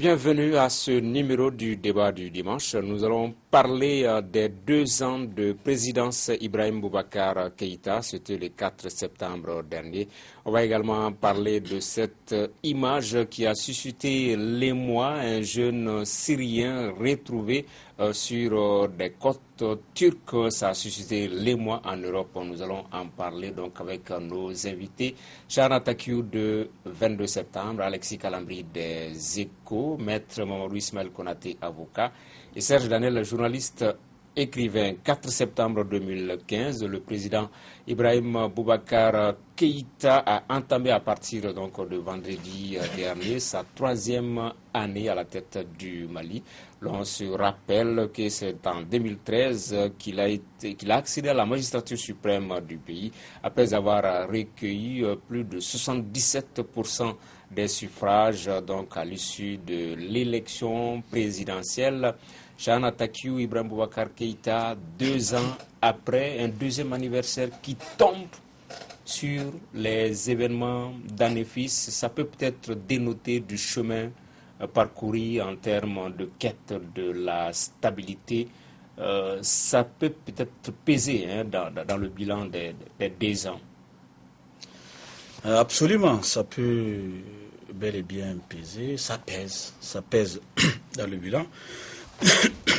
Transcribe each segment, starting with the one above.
Bienvenue à ce numéro du débat du dimanche. Nous allons parler des 2 ans de présidence Ibrahim Boubacar Keïta. C'était le 4 septembre dernier. On va également parler de cette image qui a suscité l'émoi, un jeune Syrien retrouvé sur des côtes turques. Ça a suscité l'émoi en Europe. Nous allons en parler donc avec nos invités. Chana Takiou de 22 septembre, Alexis Kalambri des Échos, Maître Mamadou Ismaël Konaté, avocat, et Serge Daniel, journaliste écrivain. 4 septembre 2015, le président Ibrahim Boubacar Keïta a entamé à partir donc de vendredi dernier sa 3e année à la tête du Mali. L'on se rappelle que c'est en 2013 qu'il a accédé à la magistrature suprême du pays après avoir recueilli plus de 77% des suffrages donc à l'issue de l'élection présidentielle. Chana Takiou, Ibrahim Boubacar Keïta, 2 ans après, un 2e anniversaire qui tombe sur les événements d'Anefis. Ça peut peut-être dénoter du chemin parcouru en termes de quête de la stabilité. Ça peut peut-être peser dans le bilan des 2 ans. Absolument, ça peut bel et bien peser, ça pèse dans le bilan.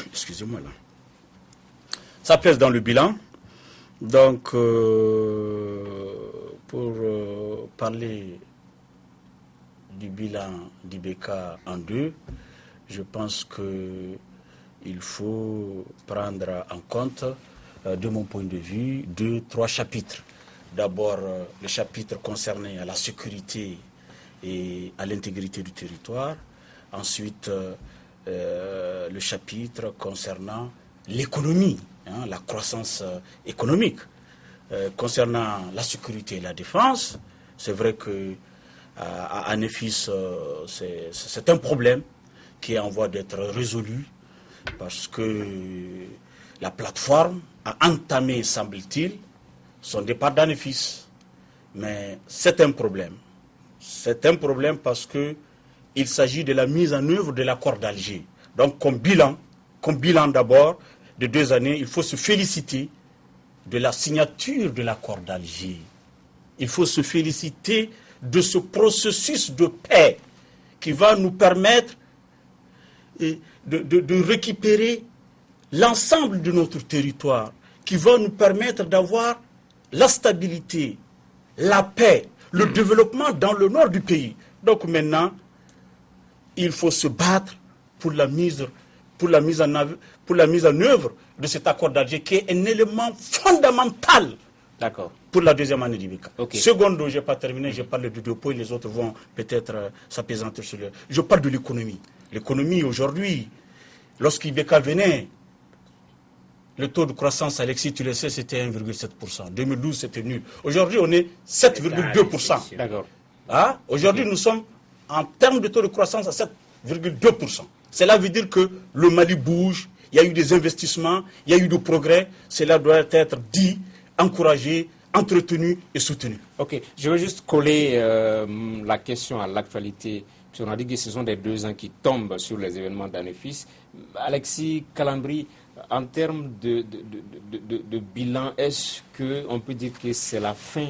Excusez-moi là. Ça pèse dans le bilan. Donc, pour parler du bilan d'IBK en 2, je pense qu'il faut prendre en compte, de mon point de vue, 3 chapitres. D'abord, le chapitre concerné à la sécurité et à l'intégrité du territoire. Ensuite, le chapitre concernant l'économie, la croissance économique. Concernant la sécurité et la défense, c'est vrai que à Anefis, c'est un problème qui est en voie d'être résolu parce que la plateforme a entamé, semble-t-il, son départ d'Anefis. Mais c'est un problème. C'est un problème parce que il s'agit de la mise en œuvre de l'accord d'Alger. Donc, comme bilan d'abord de 2 années, il faut se féliciter de la signature de l'accord d'Alger. Il faut se féliciter de ce processus de paix qui va nous permettre de récupérer l'ensemble de notre territoire, qui va nous permettre d'avoir la stabilité, la paix, le développement dans le nord du pays. Donc maintenant, il faut se battre pour la mise en œuvre de cet accord d'Alger qui est un élément fondamental pour la 2e année d'IBK. Okay. Secondo, je n'ai pas terminé, je parle de 2 points, les autres vont peut-être s'apaisantir sur le... Je parle de l'économie. L'économie aujourd'hui, lorsqu'IBK venait, le taux de croissance, Alexis, tu le sais, c'était 1,7%. 2012, c'était nul. Aujourd'hui, on est 7,2%. D'accord. Aujourd'hui, nous sommes en termes de taux de croissance à 7,2%. Cela veut dire que le Mali bouge, il y a eu des investissements, il y a eu du progrès. Cela doit être dit, encouragé, entretenu et soutenu. Ok, je veux juste coller la question à l'actualité. On a dit que ce sont des 2 ans qui tombent sur les événements d'Anefis. Alexis Kalambri, en termes de bilan, est-ce qu'on peut dire que c'est la fin?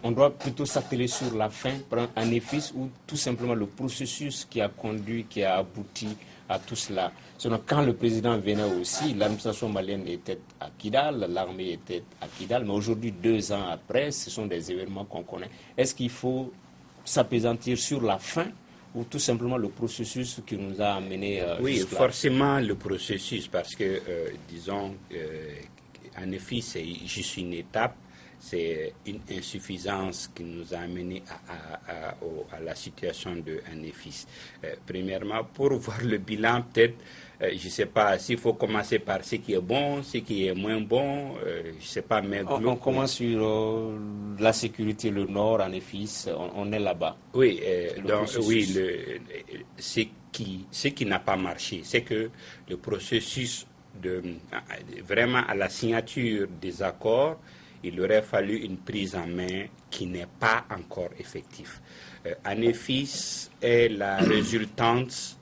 On doit plutôt s'atteler sur la fin pour un Anefis ou tout simplement le processus qui a conduit, qui a abouti à tout cela. Sinon, quand le président venait aussi, l'administration malienne était à Kidal, l'armée était à Kidal, mais aujourd'hui, 2 ans après, ce sont des événements qu'on connaît. Est-ce qu'il faut s'apaisantir sur la fin ou tout simplement le processus qui nous a amené oui, forcément le processus, parce que, disons, Anefis, c'est juste une étape. C'est une insuffisance qui nous a amené à la situation de Anefis. Premièrement, pour voir le bilan, peut-être, je ne sais pas s'il faut commencer par ce qui est bon, ce qui est moins bon, je ne sais pas. Mais on commence sur la sécurité, le nord, Anefis, on est là-bas. Oui, ce qui n'a pas marché, c'est que le processus vraiment à la signature des accords, il aurait fallu une prise en main qui n'est pas encore effective. Anefis est la résultante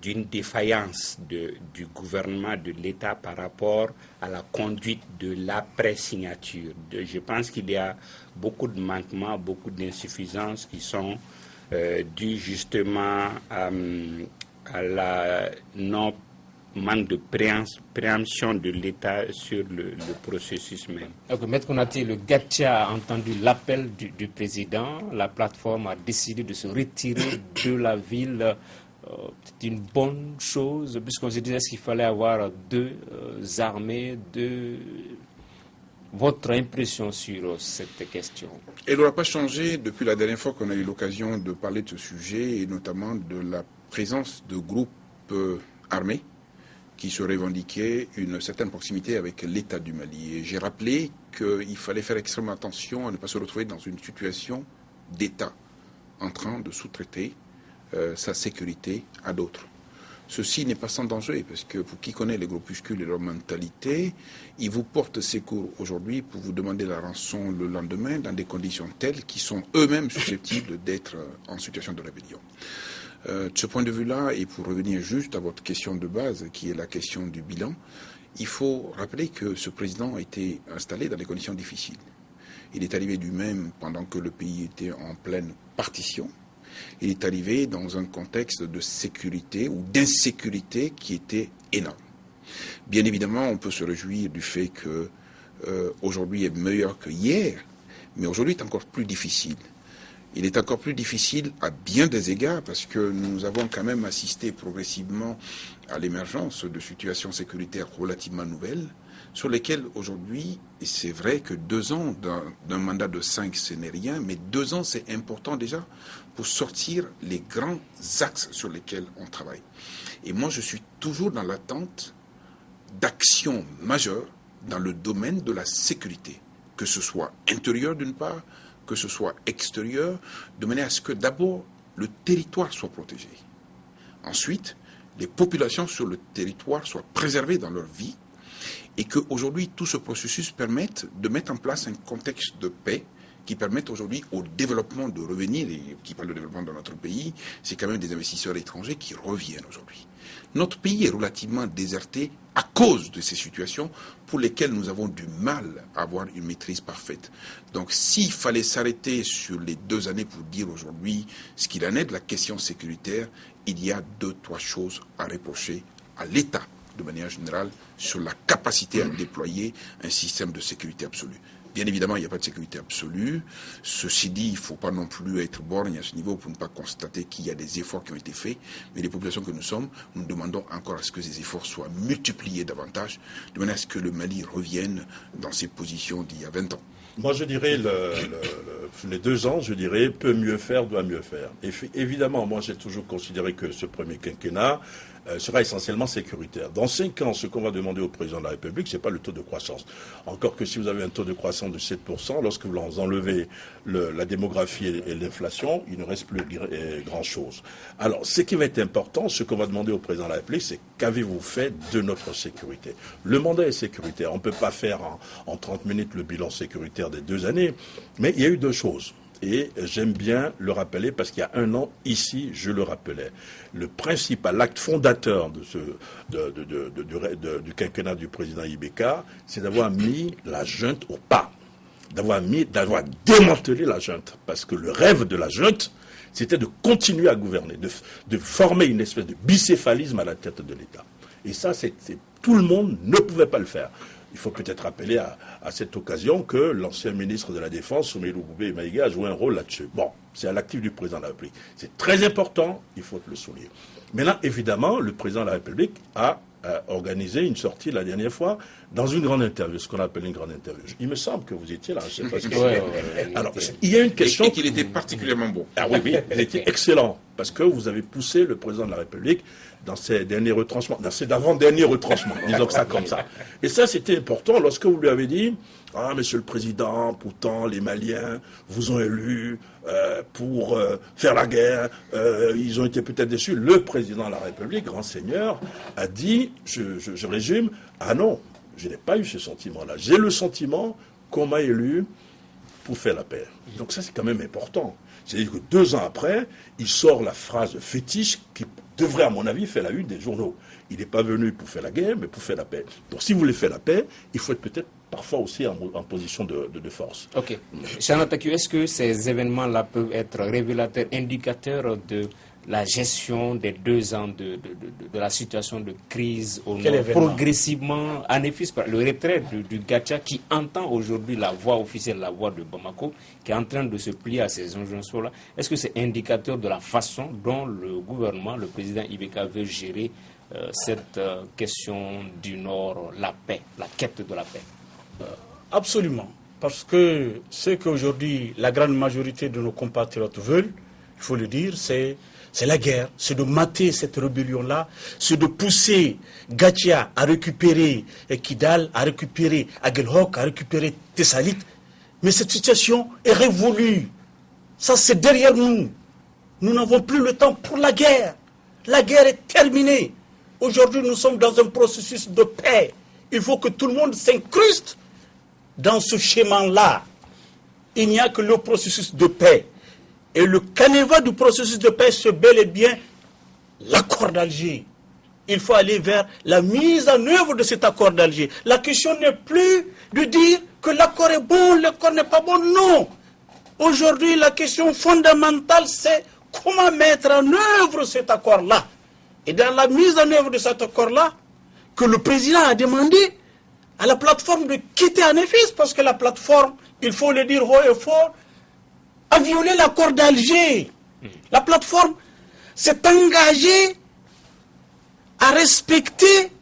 d'une défaillance du gouvernement, de l'État par rapport à la conduite de l'après-signature. Je pense qu'il y a beaucoup de manquements, beaucoup d'insuffisances qui sont dus justement à la manque de préemption de l'État sur le processus même. Donc, Maître Konaté, le Gatcha a entendu l'appel du président. La plateforme a décidé de se retirer de la ville. C'est une bonne chose, puisqu'on se disait qu'il fallait avoir deux armées. Votre impression sur cette question? Elle n'aura pas changé depuis la dernière fois qu'on a eu l'occasion de parler de ce sujet, et notamment de la présence de groupes armés qui se revendiquaient une certaine proximité avec l'État du Mali. Et j'ai rappelé qu'il fallait faire extrêmement attention à ne pas se retrouver dans une situation d'État en train de sous-traiter sa sécurité à d'autres. Ceci n'est pas sans danger, parce que pour qui connaît les groupuscules et leur mentalité, ils vous portent secours aujourd'hui pour vous demander la rançon le lendemain dans des conditions telles qu'ils sont eux-mêmes susceptibles d'être en situation de rébellion. De ce point de vue-là, et pour revenir juste à votre question de base, qui est la question du bilan, il faut rappeler que ce président a été installé dans des conditions difficiles. Il est arrivé lui-même pendant que le pays était en pleine partition. Il est arrivé dans un contexte de sécurité ou d'insécurité qui était énorme. Bien évidemment, on peut se réjouir du fait que aujourd'hui est meilleur que hier, mais aujourd'hui est encore plus difficile. Il est encore plus difficile à bien des égards parce que nous avons quand même assisté progressivement à l'émergence de situations sécuritaires relativement nouvelles sur lesquelles aujourd'hui, et c'est vrai que 2 ans d'un mandat de 5, ce n'est rien, mais 2 ans, c'est important déjà pour sortir les grands axes sur lesquels on travaille. Et moi, je suis toujours dans l'attente d'actions majeures dans le domaine de la sécurité, que ce soit intérieur d'une part, que ce soit extérieur, de manière à ce que d'abord le territoire soit protégé. Ensuite, les populations sur le territoire soient préservées dans leur vie et qu'aujourd'hui tout ce processus permette de mettre en place un contexte de paix qui permette aujourd'hui au développement de revenir, et qui parle de développement dans notre pays, c'est quand même des investisseurs étrangers qui reviennent aujourd'hui. Notre pays est relativement déserté à cause de ces situations pour lesquelles nous avons du mal à avoir une maîtrise parfaite. Donc s'il fallait s'arrêter sur les 2 années pour dire aujourd'hui ce qu'il en est de la question sécuritaire, il y a 2-3 choses à reprocher à l'État de manière générale sur la capacité à déployer un système de sécurité absolue. Bien évidemment, il n'y a pas de sécurité absolue. Ceci dit, il ne faut pas non plus être borgne à ce niveau pour ne pas constater qu'il y a des efforts qui ont été faits. Mais les populations que nous sommes, nous demandons encore à ce que ces efforts soient multipliés davantage, de manière à ce que le Mali revienne dans ses positions d'il y a 20 ans. Moi, je dirais, les 2 ans, je dirais, peut mieux faire, doit mieux faire. Et évidemment, moi, j'ai toujours considéré que ce premier quinquennat sera essentiellement sécuritaire. Dans 5 ans, ce qu'on va demander au président de la République, c'est pas le taux de croissance. Encore que si vous avez un taux de croissance de 7%, lorsque vous enlevez la démographie et l'inflation, il ne reste plus grand-chose. Alors, ce qui va être important, ce qu'on va demander au président de la République, c'est qu'avez-vous fait de notre sécurité? Le mandat est sécuritaire. On ne peut pas faire en 30 minutes le bilan sécuritaire des 2 années, mais il y a eu 2 choses. Et j'aime bien le rappeler parce qu'il y a 1 an, ici, je le rappelais. Le principal acte fondateur du quinquennat du président Ibeka, c'est d'avoir mis la junte au pas. D'avoir démantelé la junte. Parce que le rêve de la junte, c'était de continuer à gouverner, de former une espèce de bicéphalisme à la tête de l'État. Et ça, tout le monde ne pouvait pas le faire. Il faut peut-être rappeler à cette occasion que l'ancien ministre de la Défense, Soumeilou Boubé Maïga, a joué un rôle là-dessus. Bon, c'est à l'actif du président de la République. C'est très important, il faut le souligner. Maintenant, évidemment, le président de la République a organisé une sortie la dernière fois dans une grande interview, ce qu'on appelle une grande interview. Il me semble que vous étiez là, je ne sais pas ce que c'est. Alors, il y a une question... Et qu'il était particulièrement bon. Ah oui, il était excellent, parce que vous avez poussé le président de la République dans ses derniers retranchements, dans ses d'avant-derniers retranchements, disons que ça comme ça. Et ça, c'était important lorsque vous lui avez dit « Ah, monsieur le président, pourtant, les Maliens vous ont élu pour faire la guerre, ils ont été peut-être déçus. » Le président de la République, grand seigneur, a dit, je résume, « Ah non, je n'ai pas eu ce sentiment-là. J'ai le sentiment qu'on m'a élu pour faire la paix. » Donc ça, c'est quand même important. C'est-à-dire que 2 ans après, il sort la phrase fétiche qui devrait, à mon avis, faire la une des journaux. Il n'est pas venu pour faire la guerre, mais pour faire la paix. Donc si vous voulez faire la paix, il faut être peut-être parfois aussi en position de force. Ok. Chana Takiou, est-ce que ces événements-là peuvent être révélateurs, indicateurs de la gestion des 2 ans de la situation de crise au Nord, progressivement, en effet, le retrait du Gacha qui entend aujourd'hui la voix officielle, la voix de Bamako, qui est en train de se plier à ces injonctions-là, est-ce que c'est indicateur de la façon dont le gouvernement, le président Ibeka veut gérer cette question du Nord, la paix, la quête de la paix? Absolument. Parce que ce qu'aujourd'hui la grande majorité de nos compatriotes veulent, il faut le dire, c'est la guerre, c'est de mater cette rébellion-là, c'est de pousser Gatia à récupérer Kidal, à récupérer Aguelhok, à récupérer Tessalit. Mais cette situation est révolue. Ça, c'est derrière nous. Nous n'avons plus le temps pour la guerre. La guerre est terminée. Aujourd'hui, nous sommes dans un processus de paix. Il faut que tout le monde s'incruste dans ce schéma-là. Il n'y a que le processus de paix. Et le canevas du processus de paix, c'est bel et bien l'accord d'Alger. Il faut aller vers la mise en œuvre de cet accord d'Alger. La question n'est plus de dire que l'accord est bon, l'accord n'est pas bon. Non. Aujourd'hui, la question fondamentale, c'est comment mettre en œuvre cet accord-là. Et dans la mise en œuvre de cet accord-là, que le président a demandé à la plateforme de quitter Anefis, parce que la plateforme, il faut le dire haut et fort, a violé l'accord d'Alger. La plateforme s'est engagée à respecter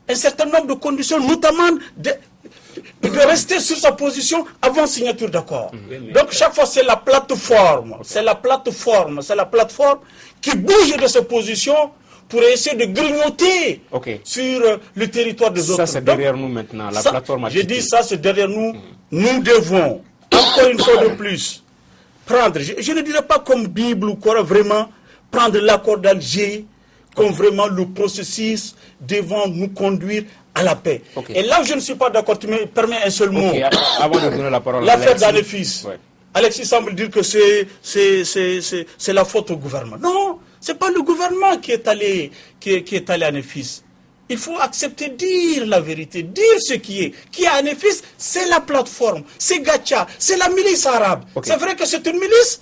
un certain nombre de conditions, notamment de rester sur sa position avant signature d'accord. Donc chaque fois c'est la plateforme, c'est la plateforme qui bouge de sa position pour essayer de grignoter sur le territoire des autres. Ça c'est derrière nous maintenant, la plateforme a quitté. J'ai dit ça c'est derrière nous. Nous devons, encore une fois de plus, prendre, je ne dirais pas comme Bible ou quoi, vraiment, prendre l'accord d'Alger comme vraiment le processus devant nous conduire à la paix. Et là où je ne suis pas d'accord, tu me permets un seul mot. Avant de donner la parole à l'affaire d'Anefis. Alexis semble dire que c'est la faute au gouvernement. Non, c'est pas le gouvernement qui est allé à Anefis. Il faut accepter de dire la vérité, dire ce qui est. Qui est à Anefis, c'est la plateforme, c'est Gacha, c'est la milice arabe. C'est vrai que c'est une milice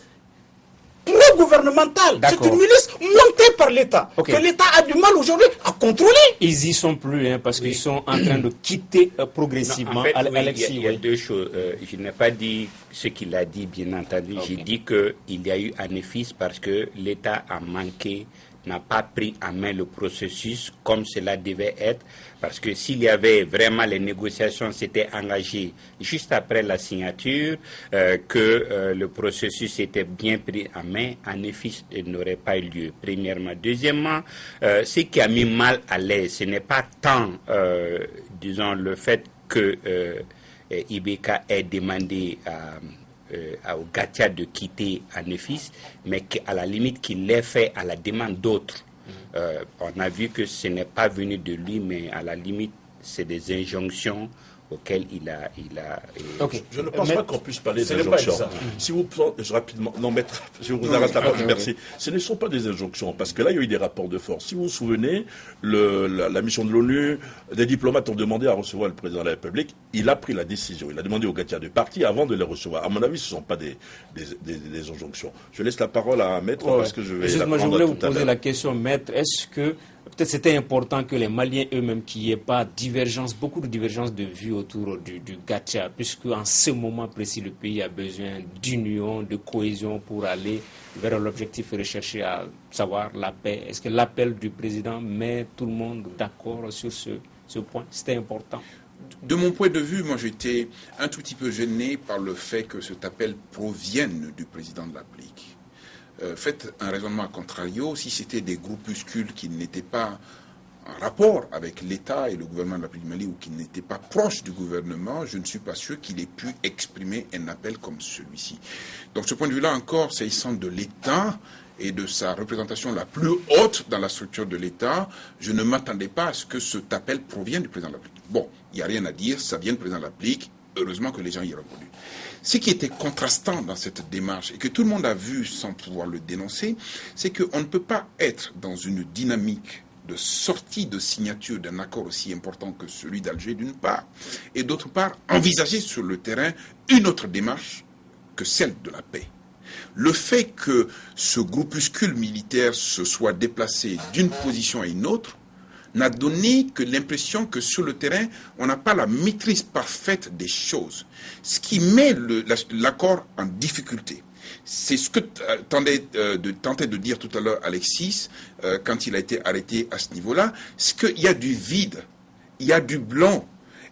pro-gouvernementale. C'est une milice montée par l'État. Que l'État a du mal aujourd'hui à contrôler. Ils y sont plus, parce qu'ils sont en train de quitter progressivement. Non, en fait, Alexis, il y a 2 choses. Je n'ai pas dit ce qu'il a dit, bien entendu. J'ai dit qu'il y a eu Anefis parce que l'État a manqué, n'a pas pris en main le processus comme cela devait être, parce que s'il y avait vraiment les négociations s'étaient engagées juste après la signature, que le processus était bien pris en main, Anefis n'aurait pas eu lieu, premièrement. Deuxièmement, ce qui a mis mal à l'aise, ce n'est pas tant, disons, le fait que Ibeka ait demandé au Gatia de quitter Anefis, mais qu'à la limite qu'il l'ait fait à la demande d'autres. On a vu que ce n'est pas venu de lui, mais à la limite, c'est des injonctions auxquelles il a Je ne pense pas qu'on puisse parler d'injonctions. Si vous prenez rapidement, non, maître, je vous arrête la parole, merci. Ce ne sont pas des injonctions, parce que là, il y a eu des rapports de force. Si vous vous souvenez, la mission de l'ONU, des diplomates ont demandé à recevoir le président de la République. Il a pris la décision. Il a demandé au Gatia de partir avant de les recevoir. À mon avis, ce ne sont pas des injonctions. Je laisse la parole à Maître, parce que je vais la prendre tout à l'heure. Je voulais vous poser la question, Maître. Est-ce que peut-être c'était important que les Maliens eux-mêmes, qu'il n'y ait pas beaucoup de divergences de vues autour du Gacha, puisque en ce moment précis, le pays a besoin d'union, de cohésion pour aller vers l'objectif recherché, à savoir la paix. Est-ce que l'appel du président met tout le monde d'accord sur ce point? C'était important. De mon point de vue, moi j'étais un tout petit peu gêné par le fait que cet appel provienne du président de la République. Faites un raisonnement à contrario, si c'était des groupuscules qui n'étaient pas en rapport avec l'État et le gouvernement de la République du Mali ou qui n'étaient pas proches du gouvernement, je ne suis pas sûr qu'il ait pu exprimer un appel comme celui-ci. Donc ce point de vue-là encore, s'agissant de l'État et de sa représentation la plus haute dans la structure de l'État, je ne m'attendais pas à ce que cet appel provienne du président de la République. Bon, il n'y a rien à dire, ça vient du président de la République, heureusement que les gens y ont répondu. Ce qui était contrastant dans cette démarche, et que tout le monde a vu sans pouvoir le dénoncer, c'est qu'on ne peut pas être dans une dynamique de sortie de signature d'un accord aussi important que celui d'Alger d'une part, et d'autre part envisager sur le terrain une autre démarche que celle de la paix. Le fait que ce groupuscule militaire se soit déplacé d'une position à une autre n'a donné que l'impression que sur le terrain, on n'a pas la maîtrise parfaite des choses. Ce qui met l'accord en difficulté. C'est ce que tentait de dire tout à l'heure Alexis quand il a été arrêté à ce niveau-là, c'est qu'il y a du vide, il y a du blanc,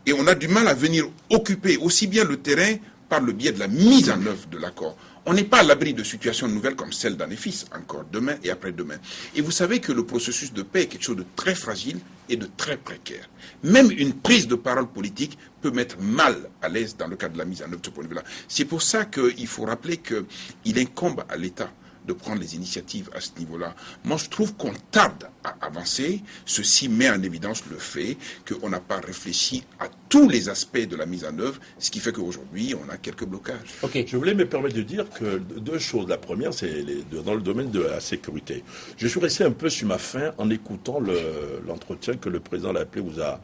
et on a du mal à venir occuper aussi bien le terrain par le biais de la mise en œuvre de l'accord. On n'est pas à l'abri de situations nouvelles comme celle d'Anefis, encore demain et après-demain. Et vous savez que le processus de paix est quelque chose de très fragile et de très précaire. Même une prise de parole politique peut mettre mal à l'aise dans le cadre de la mise en œuvre de ce point de vue-là. C'est pour ça qu'il faut rappeler qu'il incombe à l'État de prendre les initiatives à ce niveau-là. Moi, je trouve qu'on tarde à avancer. Ceci met en évidence le fait qu'on n'a pas réfléchi à tous les aspects de la mise en œuvre, ce qui fait qu'aujourd'hui, on a quelques blocages. Okay. Je voulais me permettre de dire que deux choses. La première, c'est dans le domaine de la sécurité. Je suis resté un peu sur ma faim en écoutant l'entretien que le président de la République vous a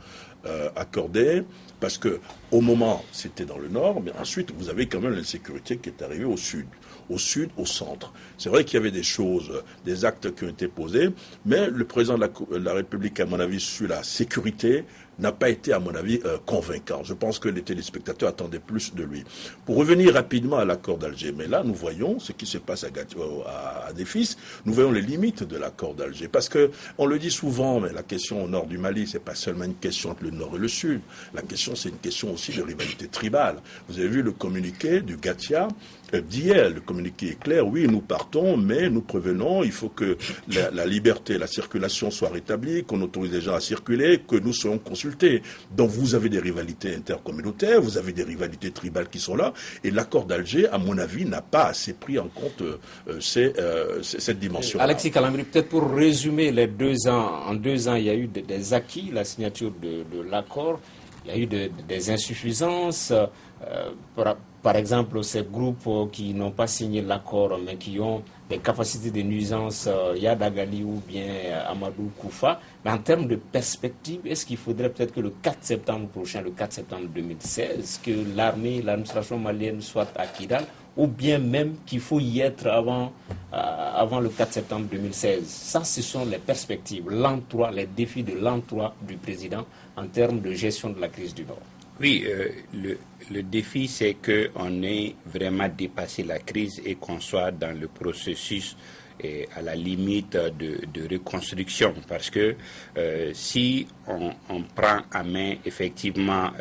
accordé, parce que au moment, c'était dans le nord, mais ensuite, vous avez quand même l'insécurité qui est arrivée au sud, au centre. C'est vrai qu'il y avait des choses, des actes qui ont été posés, mais le président de la République, à mon avis, sur la sécurité, n'a pas été, à mon avis, convaincant. Je pense que les téléspectateurs attendaient plus de lui. Pour revenir rapidement à l'accord d'Alger, mais là, nous voyons ce qui se passe à Anefis, nous voyons les limites de l'accord d'Alger. Parce que, on le dit souvent, mais la question au nord du Mali, c'est pas seulement une question entre le nord et le sud. La question, c'est une question aussi de rivalité tribale. Vous avez vu le communiqué du Gatia d'hier. Le communiqué est clair. Oui, nous partons, mais nous prévenons, il faut que la liberté, la circulation soit rétablie, qu'on autorise les gens à circuler, que nous soyons consultés. Donc vous avez des rivalités intercommunautaires, vous avez des rivalités tribales qui sont là, et l'accord d'Alger, à mon avis, n'a pas assez pris en compte cette dimension. Alexis Calambri, peut-être pour résumer les 2 ans, en 2 ans, il y a eu des acquis, la signature de l'accord, il y a eu des insuffisances, par exemple, ces groupes qui n'ont pas signé l'accord, mais qui ont des capacités de nuisance, Yad Agali ou bien Amadou Koufa. Mais en termes de perspective, est-ce qu'il faudrait peut-être que le 4 septembre prochain, le 4 septembre 2016, que l'armée, l'administration malienne soit à Kidal, ou bien même qu'il faut y être avant le 4 septembre 2016? Ça, ce sont les perspectives, l'entroi, les défis de l'entroi du président en termes de gestion de la crise du Nord. Oui, le défi, c'est qu'on ait vraiment dépassé la crise et qu'on soit dans le processus à la limite de reconstruction. Parce que si on prend à main effectivement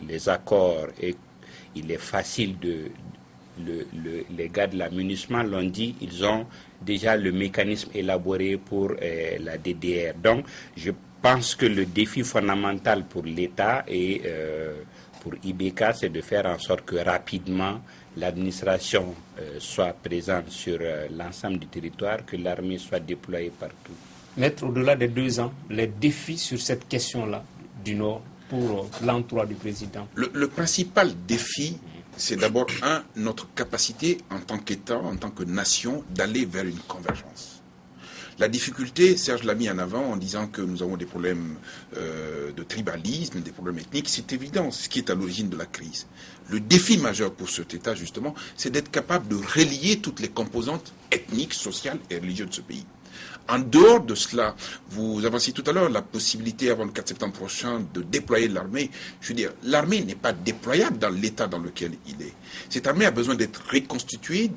les accords, et il est facile les gars de l'aménagement l'ont dit, ils ont déjà le mécanisme élaboré pour la DDR. Donc, je pense que le défi fondamental pour l'État et pour IBK, c'est de faire en sorte que rapidement l'administration soit présente sur l'ensemble du territoire, que l'armée soit déployée partout. Maître, au-delà des 2 ans, les défis sur cette question-là du Nord pour l'entroi du président? Le principal défi, c'est d'abord, notre capacité en tant qu'État, en tant que nation, d'aller vers une convergence. La difficulté, Serge l'a mis en avant en disant que nous avons des problèmes de tribalisme, des problèmes ethniques. C'est évident, ce qui est à l'origine de la crise. Le défi majeur pour cet État, justement, c'est d'être capable de relier toutes les composantes ethniques, sociales et religieuses de ce pays. En dehors de cela, vous avanciez tout à l'heure la possibilité avant le 4 septembre prochain de déployer l'armée. Je veux dire, l'armée n'est pas déployable dans l'état dans lequel il est. Cette armée a besoin d'être reconstituée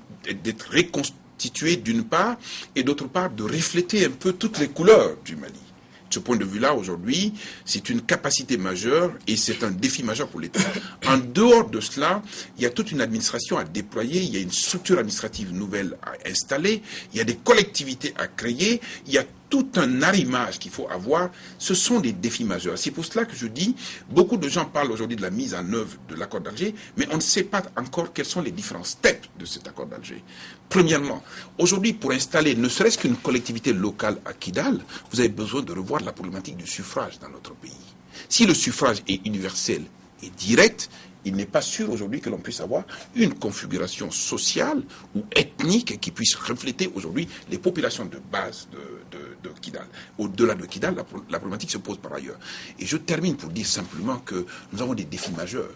d'une part, et d'autre part de refléter un peu toutes les couleurs du Mali. De ce point de vue-là, aujourd'hui, c'est une capacité majeure et c'est un défi majeur pour l'État. En dehors de cela, il y a toute une administration à déployer, il y a une structure administrative nouvelle à installer, il y a des collectivités à créer, il y a tout un arrimage qu'il faut avoir. Ce sont des défis majeurs. C'est pour cela que je dis, beaucoup de gens parlent aujourd'hui de la mise en œuvre de l'accord d'Alger, mais on ne sait pas encore quels sont les différents steps de cet accord d'Alger. Premièrement, aujourd'hui, pour installer ne serait-ce qu'une collectivité locale à Kidal, vous avez besoin de revoir la problématique du suffrage dans notre pays. Si le suffrage est universel et direct, il n'est pas sûr aujourd'hui que l'on puisse avoir une configuration sociale ou ethnique qui puisse refléter aujourd'hui les populations de base de Kidal. Au-delà de Kidal, la problématique se pose par ailleurs. Et je termine pour dire simplement que nous avons des défis majeurs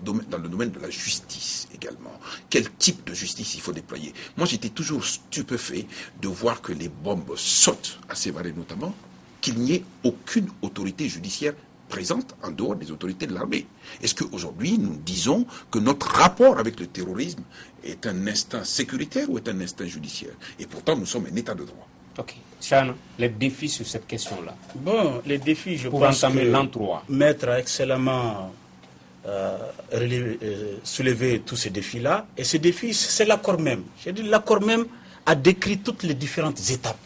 dans le domaine de la justice également. Quel type de justice il faut déployer? Moi, j'étais toujours stupéfait de voir que les bombes sautent à Sévaré notamment, qu'il n'y ait aucune autorité judiciaire présente en dehors des autorités de l'armée. Est-ce qu'aujourd'hui, nous disons que notre rapport avec le terrorisme est un instinct sécuritaire ou est un instinct judiciaire? Et pourtant, nous sommes un État de droit. Ok. Chana, les défis sur cette question-là. Bon, les défis, je pour pense entamer que l'an 3. Maître a excellemment soulevé tous ces défis-là. Et ces défis, c'est l'accord même. J'ai dit, l'accord même a décrit toutes les différentes étapes.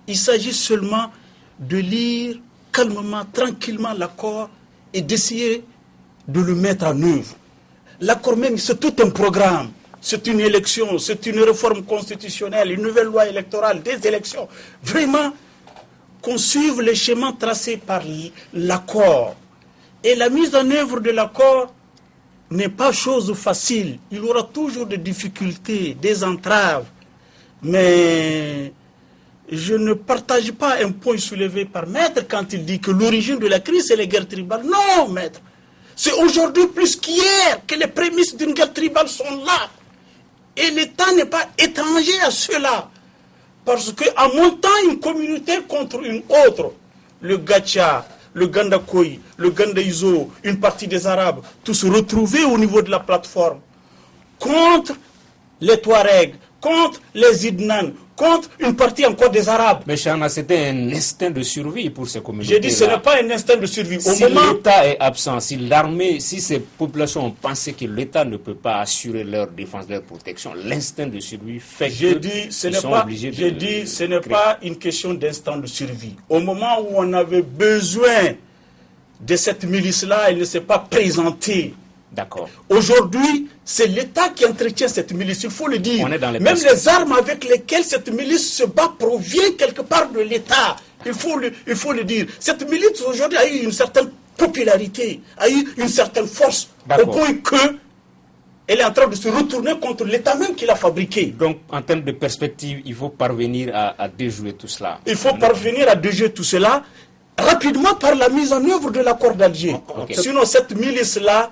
Il s'agit seulement de lire calmement, tranquillement l'accord et d'essayer de le mettre en œuvre. L'accord même, c'est tout un programme. C'est une élection, c'est une réforme constitutionnelle, une nouvelle loi électorale, des élections. Vraiment, qu'on suive les schémas tracés par l'accord. Et la mise en œuvre de l'accord n'est pas chose facile. Il y aura toujours des difficultés, des entraves. Mais je ne partage pas un point soulevé par Maître quand il dit que l'origine de la crise, c'est les guerres tribales. Non, Maître. C'est aujourd'hui plus qu'hier que les prémices d'une guerre tribale sont là. Et l'État n'est pas étranger à cela. Parce qu'en montant une communauté contre une autre, le Gacha, le Gandakoy, le Gandaïzo, une partie des Arabes, tous se retrouver au niveau de la plateforme contre les Touaregs, contre les Idnan, contre une partie encore des Arabes. Mais Chana, c'était un instinct de survie pour ces communautés. J'ai dit ce n'est pas un instinct de survie. Si l'État est absent, si l'armée, si ces populations ont pensé que l'État ne peut pas assurer leur défense, leur protection, l'instinct de survie fait qu'ils sont obligés de... J'ai dit ce n'est pas une question d'instinct de survie. Au moment où on avait besoin de cette milice-là, elle ne s'est pas présentée. D'accord. Aujourd'hui, c'est l'État qui entretient cette milice, il faut le dire. Même les armes avec lesquelles cette milice se bat proviennent quelque part de l'État. Il faut le dire. Cette milice aujourd'hui a eu une certaine popularité, a eu une certaine force, au point qu'elle est en train de se retourner contre l'État même qui l'a fabriqué. Donc, en termes de perspective, il faut parvenir à déjouer tout cela. Il faut parvenir à déjouer tout cela rapidement par la mise en œuvre de l'accord d'Alger. Okay. Sinon, cette milice-là...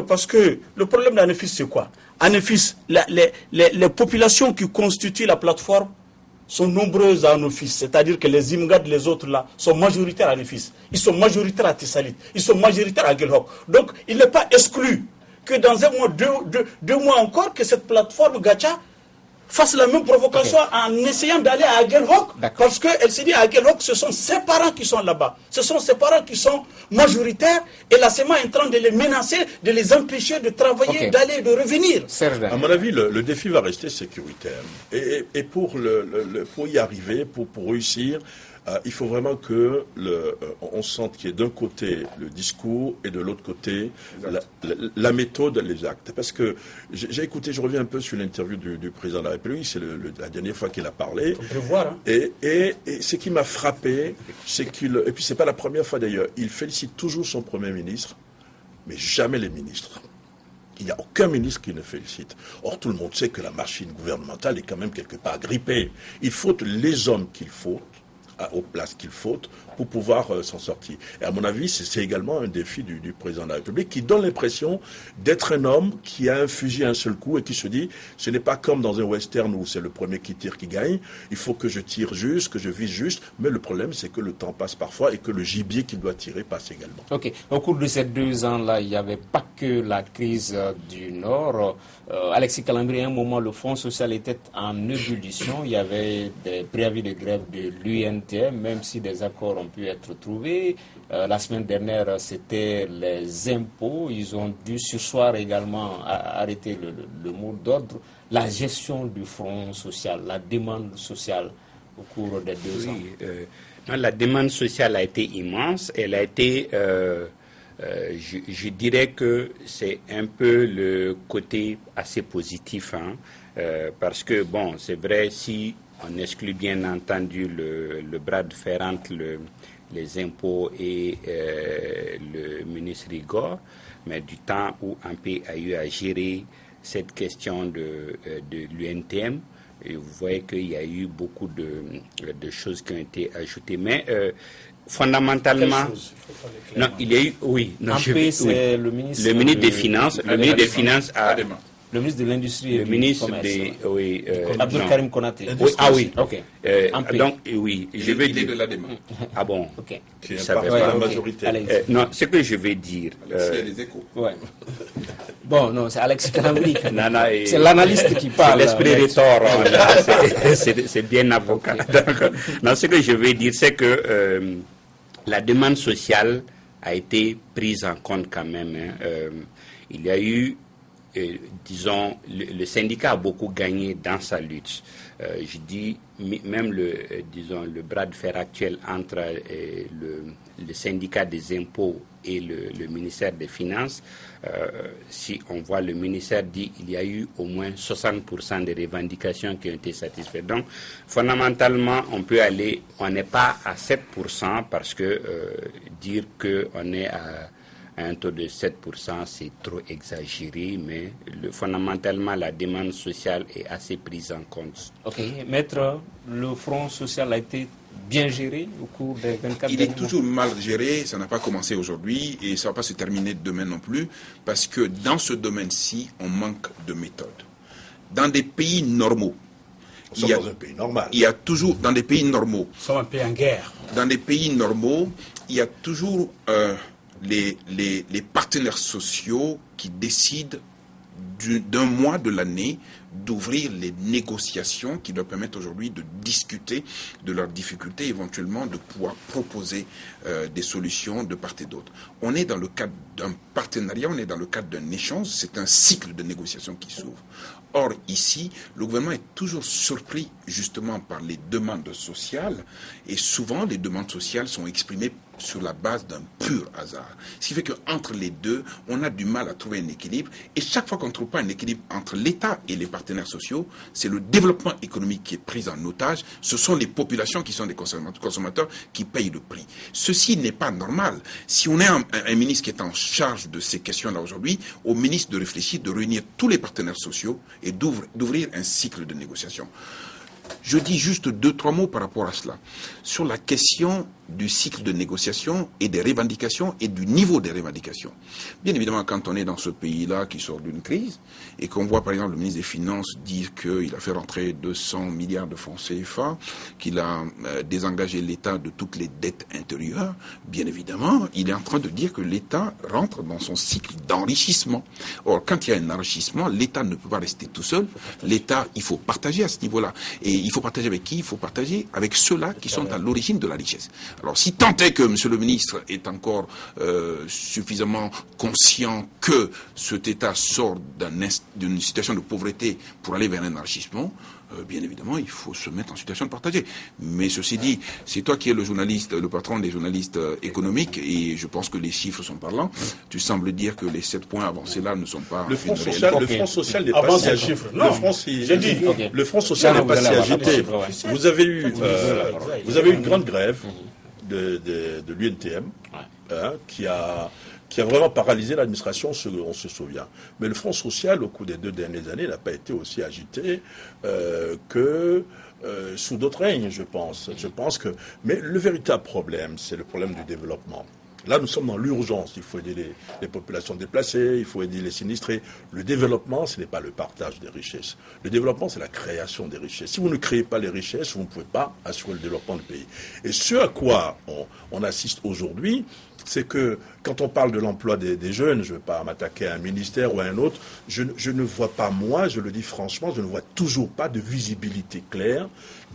parce que le problème d'Anefis, c'est quoi? Anefis, les populations qui constituent la plateforme sont nombreuses à Anefis, c'est-à-dire que les Imgad, les autres là, sont majoritaires à Anefis. Ils sont majoritaires à Tissalit, ils sont majoritaires à Gelhok. Donc, il n'est pas exclu que dans un mois, deux mois encore, que cette plateforme Gacha fasse la même provocation en essayant d'aller à Aguelhok, parce qu'elle s'est dit à Aguelhok, ce sont ses parents qui sont là-bas. Ce sont ses parents qui sont majoritaires et la SEMA est en train de les menacer, de les empêcher de travailler, d'aller et de revenir. À mon avis, le défi va rester sécuritaire. Et pour y arriver, pour réussir, il faut vraiment que on sente qu'il y ait d'un côté le discours et de l'autre côté la méthode, les actes. Parce que j'ai écouté, je reviens un peu sur l'interview du président de la République, c'est la dernière fois qu'il a parlé. On peut voir, hein. Et ce qui m'a frappé, c'est et puis c'est pas la première fois d'ailleurs, il félicite toujours son Premier ministre, mais jamais les ministres. Il n'y a aucun ministre qui ne félicite. Or, tout le monde sait que la machine gouvernementale est quand même quelque part grippée. Il faut les hommes qu'il faut, aux places qu'il faut pour pouvoir s'en sortir. Et à mon avis, c'est également un défi du président de la République qui donne l'impression d'être un homme qui a un fusil à un seul coup et qui se dit, ce n'est pas comme dans un western où c'est le premier qui tire qui gagne, il faut que je tire juste, que je vise juste, mais le problème c'est que le temps passe parfois et que le gibier qu'il doit tirer passe également. Ok. Au cours de ces 2 ans-là, il n'y avait pas que la crise du Nord. Alexis Calambri, à un moment, le Fonds social était en ébullition. Il y avait des préavis de grève de l'UNTM, même si des accords ont pu être trouvés. La semaine dernière, c'était les impôts. Ils ont dû sursoir également arrêter le mot d'ordre. La gestion du Front social, la demande sociale au cours des 2 ans. Non, la demande sociale a été immense. Elle a été... je dirais que c'est un peu le côté assez positif, hein, parce que, bon, c'est vrai, si on exclut bien entendu le bras de fer entre les impôts et le ministre Rigor, mais du temps où Ampé a eu à gérer cette question de l'UNTM, et vous voyez qu'il y a eu beaucoup de choses qui ont été ajoutées. Mais fondamentalement, non, il y a eu, oui, non, Ampé, c'est le ministre des Finances. Le ministre des Finances a... Le ministre de l'Industrie et du ministre Abdul Karim Konaté. Oui, ah oui. Ok. Donc, oui, je vais dire... de l'ADEMA. Ah bon? Ok. Qui est pas la majorité. Non, ce que je vais dire... Il y a des échos. Ouais. Bon, non, c'est Alex Kanamri. Nana C'est l'analyste qui parle. L'esprit rhétor, c'est bien avocat. Non, ce que je veux dire, c'est que la demande sociale a été prise en compte quand même. Il y a eu, disons, le syndicat a beaucoup gagné dans sa lutte. Je dis même le bras de fer actuel entre le syndicat des impôts et le ministère des Finances. Si on voit le ministère dit qu'il y a eu au moins 60% des revendications qui ont été satisfaites. Donc, fondamentalement, on n'est pas à 7% parce que dire qu'on est à un taux de 7%, c'est trop exagéré, mais fondamentalement, la demande sociale est assez prise en compte. Ok, maître, le front social a été bien géré au cours des 24 Il derniers est toujours mal géré, ça n'a pas commencé aujourd'hui et ça ne va pas se terminer demain non plus, parce que dans ce domaine-ci, on manque de méthode. Dans des pays normaux, Nous sommes dans un pays normal. il y a toujours, dans des pays normaux, Nous sommes un pays en guerre. dans des pays normaux, il y a toujours les partenaires sociaux qui décident d'un mois de l'année d'ouvrir les négociations qui doivent permettre aujourd'hui de discuter de leurs difficultés, éventuellement de pouvoir proposer des solutions de part et d'autre. On est dans le cadre d'un partenariat, on est dans le cadre d'un échange, c'est un cycle de négociation qui s'ouvre. Or, ici, le gouvernement est toujours surpris justement par les demandes sociales et souvent les demandes sociales sont exprimées sur la base d'un pur hasard. Ce qui fait qu'entre les deux, on a du mal à trouver un équilibre et chaque fois qu'on ne trouve pas un équilibre entre l'État et les partenaires sociaux, c'est le développement économique qui est pris en otage, ce sont les populations qui sont des consommateurs qui payent le prix. Ceci n'est pas normal. Si on est un ministre qui est en charge de ces questions-là aujourd'hui, au ministre de réfléchir, de réunir tous les partenaires sociaux et d'ouvrir un cycle de négociation. Je dis juste 2-3 mots par rapport à cela. Sur la question du cycle de négociation et des revendications et du niveau des revendications. Bien évidemment, quand on est dans ce pays-là qui sort d'une crise et qu'on voit par exemple le ministre des Finances dire qu'il a fait rentrer 200 milliards de francs CFA, qu'il a désengagé l'État de toutes les dettes intérieures, bien évidemment, il est en train de dire que l'État rentre dans son cycle d'enrichissement. Or, quand il y a un enrichissement, l'État ne peut pas rester tout seul. L'État, il faut partager à ce niveau-là. Et il faut partager avec qui? Il faut partager avec ceux-là qui sont à l'origine de la richesse. Alors, si tant est que M. le ministre est encore suffisamment conscient que cet État sort d'une situation de pauvreté pour aller vers un enrichissement, bien évidemment, il faut se mettre en situation de partager. Mais ceci dit, c'est toi qui es le journaliste, le patron des journalistes économiques, et je pense que les chiffres sont parlants. Tu sembles dire que les 7 points avancés là ne sont pas... Le Front social n'est pas Avant si ces agité. chiffres, non. Le Front social n'est pas si agité. Ouais. Vous avez eu une grande grève de l'UNTM qui a vraiment paralysé l'administration, on se souvient. Mais le Front social, au cours des 2 dernières années, n'a pas été aussi agité que sous d'autres règnes, je pense. Mais le véritable problème, c'est le problème du développement. Là, nous sommes dans l'urgence. Il faut aider les populations déplacées, il faut aider les sinistrés. Le développement, ce n'est pas le partage des richesses. Le développement, c'est la création des richesses. Si vous ne créez pas les richesses, vous ne pouvez pas assurer le développement du pays. Et ce à quoi on assiste aujourd'hui, c'est que quand on parle de l'emploi des jeunes, je ne veux pas m'attaquer à un ministère ou à un autre, je ne vois pas, moi, je le dis franchement, je ne vois toujours pas de visibilité claire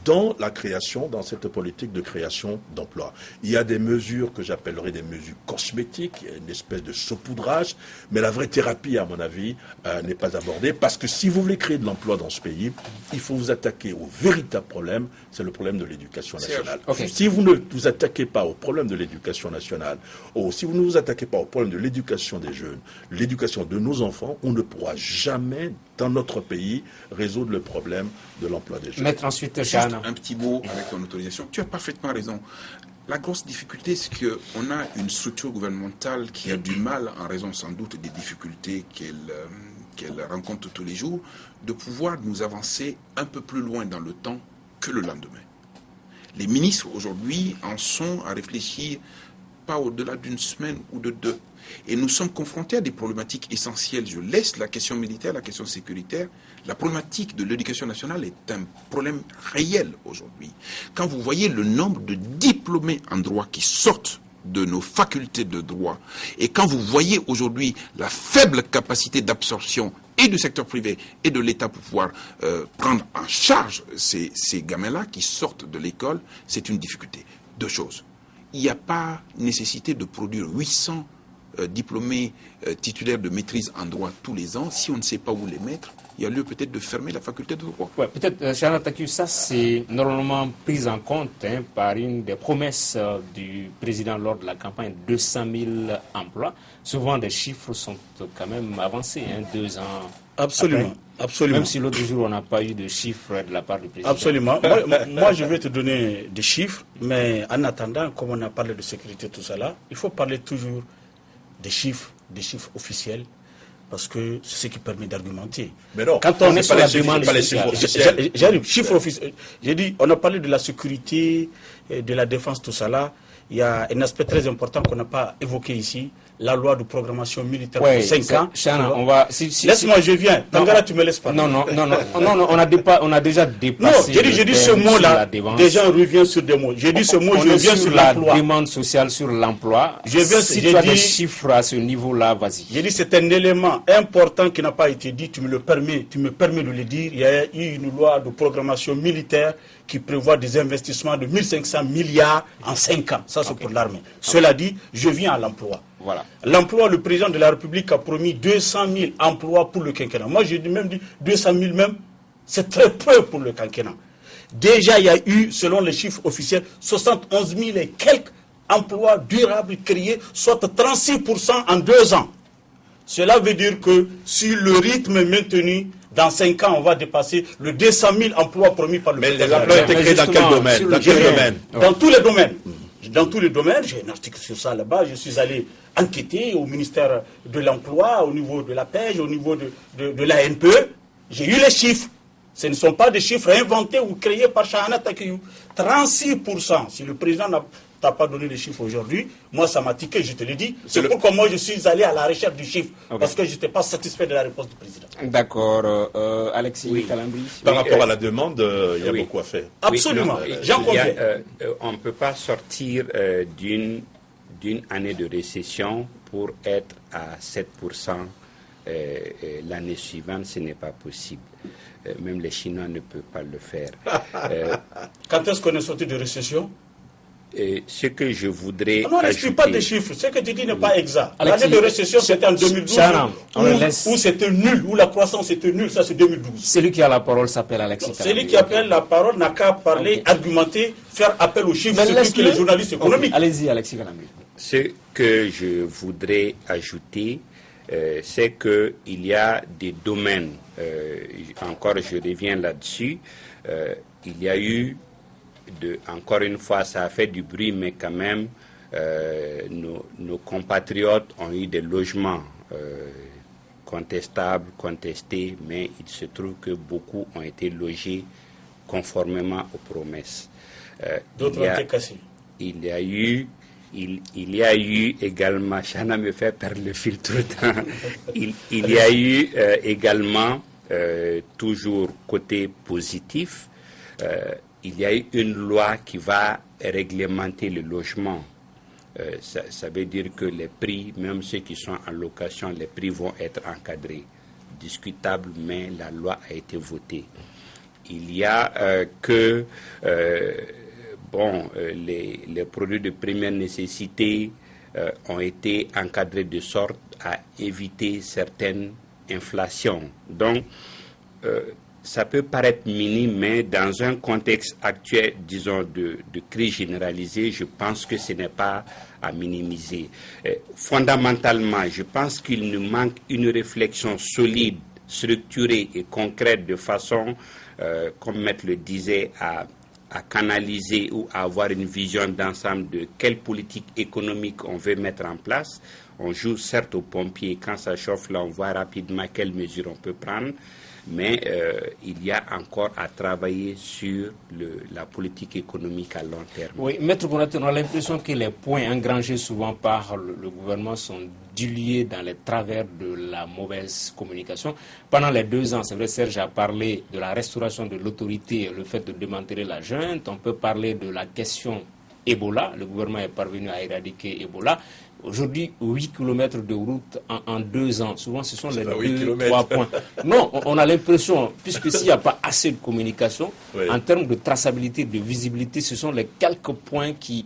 dans la création, dans cette politique de création d'emplois. Il y a des mesures que j'appellerais des mesures cosmétiques, il y a une espèce de saupoudrage, mais la vraie thérapie, à mon avis, n'est pas abordée, parce que si vous voulez créer de l'emploi dans ce pays, il faut vous attaquer au véritable problème, c'est le problème de l'éducation nationale. Okay. Si vous ne vous attaquez pas au problème de l'éducation nationale, ou si vous ne vous attaquez pas au problème de l'éducation des jeunes, l'éducation de nos enfants, on ne pourra jamais, dans notre pays, résoudre le problème de l'emploi des jeunes. Mettre ensuite Juste un petit mot avec ton autorisation. Tu as parfaitement raison. La grosse difficulté, c'est qu'on a une structure gouvernementale qui a du mal, en raison sans doute des difficultés qu'elle rencontre tous les jours, de pouvoir nous avancer un peu plus loin dans le temps que le lendemain. Les ministres aujourd'hui en sont à réfléchir pas au-delà d'une semaine ou de deux. Et nous sommes confrontés à des problématiques essentielles. Je laisse la question militaire, la question sécuritaire. La problématique de l'éducation nationale est un problème réel aujourd'hui. Quand vous voyez le nombre de diplômés en droit qui sortent de nos facultés de droit, et quand vous voyez aujourd'hui la faible capacité d'absorption et du secteur privé et de l'État pour pouvoir prendre en charge ces gamins-là qui sortent de l'école, c'est une difficulté. Deux choses. Il n'y a pas nécessité de produire 800 diplômés titulaires de maîtrise en droit tous les ans. Si on ne sait pas où les mettre, il y a lieu peut-être de fermer la faculté de droit. Ouais, peut-être, Chana Taku, ça c'est normalement pris en compte par une des promesses du président lors de la campagne, 200 000 emplois. Souvent, des chiffres sont quand même avancés, 2 ans. Absolument, après. absolument. Même si l'autre jour, on n'a pas eu de chiffres de la part du président. Absolument. Moi, je vais te donner des chiffres, mais en attendant, comme on a parlé de sécurité, tout ça là, il faut parler toujours des chiffres officiels, parce que c'est ce qui permet d'argumenter. Mais non, quand on est sur la demande, pas les chiffres officiels. J'arrive, chiffres officiels. J'ai dit, on a parlé de la sécurité, de la défense, tout ça là. Il y a un aspect très important qu'on n'a pas évoqué ici, la loi de programmation militaire pour 5 ans. Chana, on va... Laisse-moi, je viens. Tangara, tu me laisses parler. Non, on a déjà dépassé... Non, j'ai dit ce mot-là, des gens reviennent sur des mots. J'ai dit ce mot, je viens sur l'emploi. La demande sociale sur l'emploi. Si tu as des chiffres à ce niveau-là, vas-y. J'ai dit c'est un élément important qui n'a pas été dit, tu me permets de le dire. Il y a eu une loi de programmation militaire qui prévoit des investissements de 1500 milliards en 5 ans. Ça, c'est pour l'armée. Cela dit, je viens à l'emploi. Voilà. L'emploi, le président de la République a promis 200 000 emplois pour le quinquennat. Moi, j'ai même dit 200 000 même, c'est très peu pour le quinquennat. Déjà, il y a eu, selon les chiffres officiels, 71 000 et quelques emplois durables créés, soit 36% en 2 ans. Cela veut dire que si le rythme est maintenu, dans 5 ans, on va dépasser le 200 000 emplois promis par le président. Mais les emplois ont été créés dans quel domaine? Dans tous les domaines. Dans tous les domaines, j'ai un article sur ça là-bas, je suis allé enquêter au ministère de l'Emploi, au niveau de la pêche, au niveau de la NPE. J'ai eu les chiffres. Ce ne sont pas des chiffres inventés ou créés par Chana Taku. 36%. Si le président n'a pas donné les chiffres aujourd'hui, moi ça m'a tiqué, je te l'ai dit. C'est pourquoi moi je suis allé à la recherche du chiffre, parce que je n'étais pas satisfait de la réponse du président. D'accord. Alexis Kalambri. Par rapport à la demande, il y a beaucoup à faire. Absolument, j'en conviens. On ne peut pas sortir d'une année de récession pour être à 7% l'année suivante, ce n'est pas possible. Même les Chinois ne peuvent pas le faire. Quand est-ce qu'on est sorti de récession? Ce que je voudrais non, ne suis pas des chiffres. Ce que tu dis n'est pas exact. L'année de récession, c'était en 2012, où c'était nul, où la croissance était nulle. Ça, c'est 2012. Celui qui a la parole s'appelle Alexis. Celui qui appelle la parole n'a qu'à parler, argumenter, faire appel aux chiffres, c'est que les journalistes économiques. Allez-y, Alexis Kalambri. Ce que je voudrais ajouter, c'est qu'il y a des domaines, encore je reviens là-dessus, il y a eu, encore une fois, ça a fait du bruit, mais quand même, nos compatriotes ont eu des logements contestables, contestés, mais il se trouve que beaucoup ont été logés conformément aux promesses. D'autres ont été cassés. Il y a eu également, Chana me fait perdre le fil tout le temps, il y a eu également, toujours côté positif, il y a eu une loi qui va réglementer le logement. Ça veut dire que les prix, même ceux qui sont en location, les prix vont être encadrés. Discutable, mais la loi a été votée. Il y a les produits de première nécessité ont été encadrés de sorte à éviter certaines inflations. Donc, ça peut paraître minime, mais dans un contexte actuel, disons, de crise généralisée, je pense que ce n'est pas à minimiser. Fondamentalement, je pense qu'il nous manque une réflexion solide, structurée et concrète de façon, comme Maître le disait, à canaliser ou à avoir une vision d'ensemble de quelle politique économique on veut mettre en place. On joue certes aux pompiers, quand ça chauffe, là on voit rapidement quelles mesures on peut prendre, mais il y a encore à travailler sur la politique économique à long terme. Oui, Maître Konaté, on a l'impression que les points engrangés souvent par le gouvernement sont dilués dans les travers de la mauvaise communication. Pendant les 2 ans, c'est vrai, Serge a parlé de la restauration de l'autorité, le fait de démanteler la junte. On peut parler de la question Ebola. Le gouvernement est parvenu à éradiquer Ebola. Aujourd'hui, 8 km de route en 2 ans. Souvent, ce sont les 2-3 points. Non, on a l'impression, puisque s'il n'y a pas assez de communication, en termes de traçabilité, de visibilité, ce sont les quelques points qui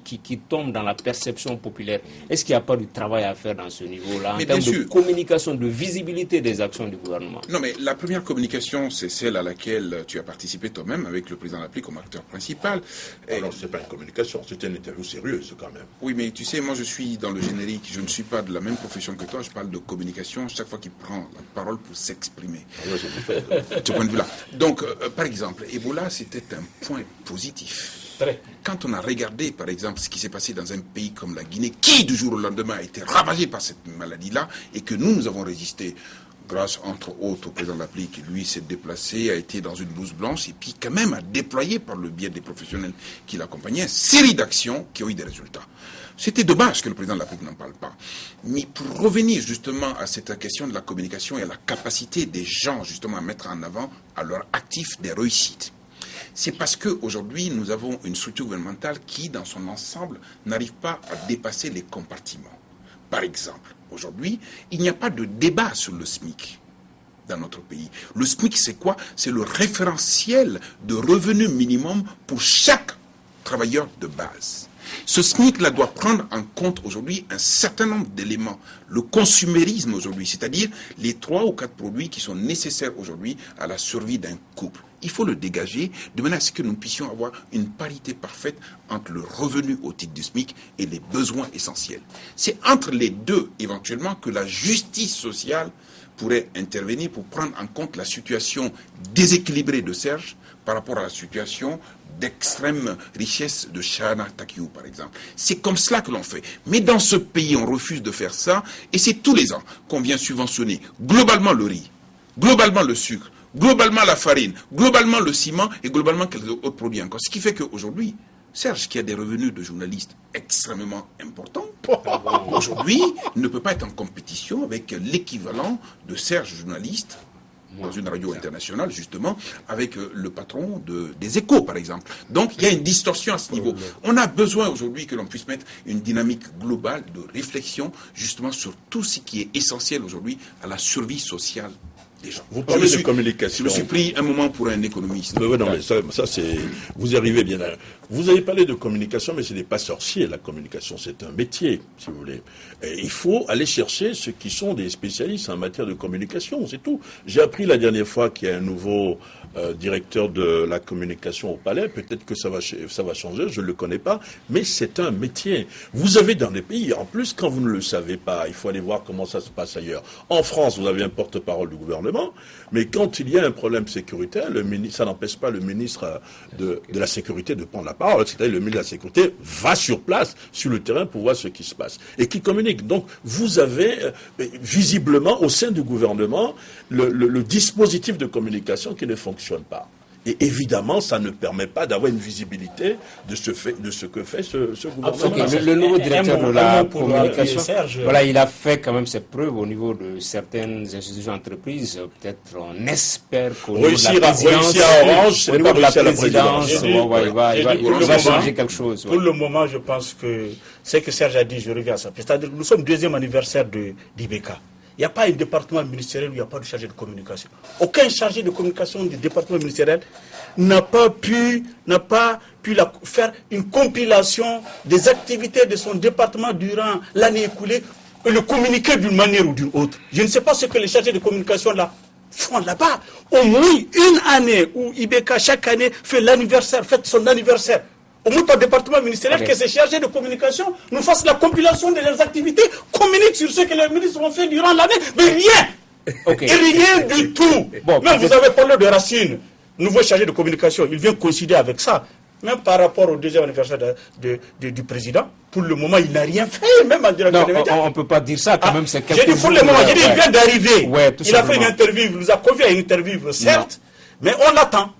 tombent dans la perception populaire. Est-ce qu'il n'y a pas du travail à faire dans ce niveau-là, en termes de communication, de visibilité des actions du gouvernement? Non, mais la première communication, c'est celle à laquelle tu as participé toi-même, avec le président de la République comme acteur principal. Alors, ce n'est pas une communication, c'était une interview sérieuse, quand même. Oui, mais tu sais, moi, je suis dans le générique. Je ne suis pas de la même profession que toi. Je parle de communication chaque fois qu'il prend la parole pour s'exprimer. De ce point de vue-là. Donc, par exemple, Ebola, c'était un point positif. Quand on a regardé, par exemple, ce qui s'est passé dans un pays comme la Guinée, qui, du jour au lendemain, a été ravagé par cette maladie-là, et que nous avons résisté, grâce, entre autres, au président de la République, qui, lui, s'est déplacé, a été dans une blouse blanche, et puis, quand même, a déployé, par le biais des professionnels qui l'accompagnaient, une série d'actions qui ont eu des résultats. C'était dommage que le président de la République n'en parle pas. Mais pour revenir justement à cette question de la communication et à la capacité des gens justement à mettre en avant à leur actif des réussites, c'est parce qu'aujourd'hui nous avons une structure gouvernementale qui, dans son ensemble, n'arrive pas à dépasser les compartiments. Par exemple, aujourd'hui, il n'y a pas de débat sur le SMIC dans notre pays. Le SMIC, c'est quoi? C'est le référentiel de revenu minimum pour chaque travailleur de base. Ce SMIC-là doit prendre en compte aujourd'hui un certain nombre d'éléments. Le consumérisme aujourd'hui, c'est-à-dire les 3 ou 4 produits qui sont nécessaires aujourd'hui à la survie d'un couple. Il faut le dégager de manière à ce que nous puissions avoir une parité parfaite entre le revenu au titre du SMIC et les besoins essentiels. C'est entre les deux, éventuellement, que la justice sociale pourrait intervenir pour prendre en compte la situation déséquilibrée de Serge par rapport à la situation d'extrême richesse de Chana Takiou, par exemple. C'est comme cela que l'on fait. Mais dans ce pays, on refuse de faire ça, et c'est tous les ans qu'on vient subventionner globalement le riz, globalement le sucre, globalement la farine, globalement le ciment, et globalement quelques autres produits encore. Ce qui fait qu'aujourd'hui, Serge, qui a des revenus de journaliste extrêmement importants, aujourd'hui, ne peut pas être en compétition avec l'équivalent de Serge, journaliste, dans une radio internationale, justement, avec le patron des Échos, par exemple. Donc, il y a une distorsion à ce niveau. On a besoin aujourd'hui que l'on puisse mettre une dynamique globale de réflexion, justement, sur tout ce qui est essentiel aujourd'hui à la survie sociale des gens. Vous parlez de communication. Je me suis pris un moment pour un économiste. Non, mais ça c'est... Vous y arrivez bien là. Vous avez parlé de communication, mais ce n'est pas sorcier, la communication. C'est un métier, si vous voulez. Et il faut aller chercher ceux qui sont des spécialistes en matière de communication, c'est tout. J'ai appris la dernière fois qu'il y a un nouveau directeur de la communication au Palais. Peut-être que ça va changer, je ne le connais pas. Mais c'est un métier. Vous avez dans les pays, en plus, quand vous ne le savez pas, il faut aller voir comment ça se passe ailleurs. En France, vous avez un porte-parole du gouvernement, mais quand il y a un problème sécuritaire, ça n'empêche pas le ministre de la Sécurité de prendre la parole. C'est-à-dire le ministre de la Sécurité va sur place, sur le terrain, pour voir ce qui se passe. Et qui communique. Donc, vous avez visiblement, au sein du gouvernement, le dispositif de communication qui ne fonctionne pas. Et évidemment, ça ne permet pas d'avoir une visibilité de ce que fait ce gouvernement. Okay, le nouveau directeur de la communication, voilà, il a fait quand même ses preuves au niveau de certaines institutions entreprises. Peut-être on espère qu'au niveau de la présidence, au niveau de la présidence, il va changer quelque chose. Pour le moment, je pense que ce que Serge a dit, je reviens à ça. C'est-à-dire que nous sommes 2e anniversaire d'IBK. Il n'y a pas un département ministériel où il n'y a pas de chargé de communication. Aucun chargé de communication du département ministériel n'a pas pu faire une compilation des activités de son département durant l'année écoulée et le communiquer d'une manière ou d'une autre. Je ne sais pas ce que les chargés de communication là font là-bas. Au moins une année où IBK chaque année fête son anniversaire. Au moins par département ministériel, que ces chargés de communication nous fassent la compilation de leurs activités, communiquent sur ce que les ministres ont fait durant l'année, mais rien. Et rien du tout. Même vous avez parlé de Racine, nouveau chargé de communication, il vient coïncider avec ça. même par rapport au deuxième anniversaire du président, pour le moment, il n'a rien fait, même en directeur des médias. On ne peut pas dire ça, quand même, c'est quelque chose. J'ai dit pour le moment, il vient d'arriver. Il a fait une interview, il nous a convié à une interview, certes, mais on l'attend.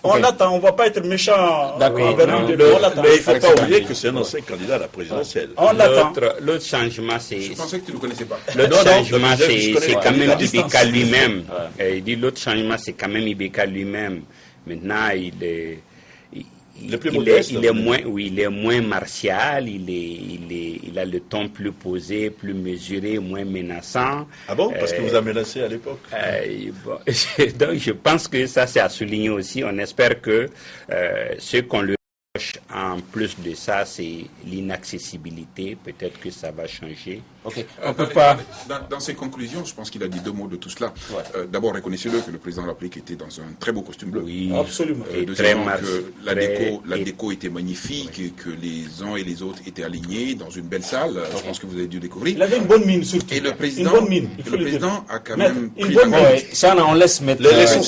On l'attend, on ne va pas être méchant envers lui. Mais il ne faut pas oublier que c'est un ancien candidat à la présidentielle. On l'attend. L'autre changement, c'est... Je pensais que tu ne le connaissais pas. L'autre changement, c'est quand même Ibeka lui-même. Il dit l'autre changement, c'est quand même Ibeka lui-même. Maintenant, il est moins martial, il a le ton plus posé, plus mesuré, moins menaçant. Ah bon? Parce que vous a menacé à l'époque? Donc je pense que ça c'est à souligner aussi. On espère que ce qu'on lui reproche en plus de ça, c'est l'inaccessibilité. Peut-être que ça va changer. Okay. On peut pas... Dans ses conclusions, je pense qu'il a dit 2 mots de tout cela. D'abord, reconnaissez-le que le président de la République était dans un très beau costume bleu. Oui, absolument. Deuxièmement, que la déco était magnifique, et que les uns et les autres étaient alignés dans une belle salle. Je pense que vous avez dû découvrir. Il avait une bonne mine surtout. Et le président, a quand même pris Chana, on laisse mettre... Laissons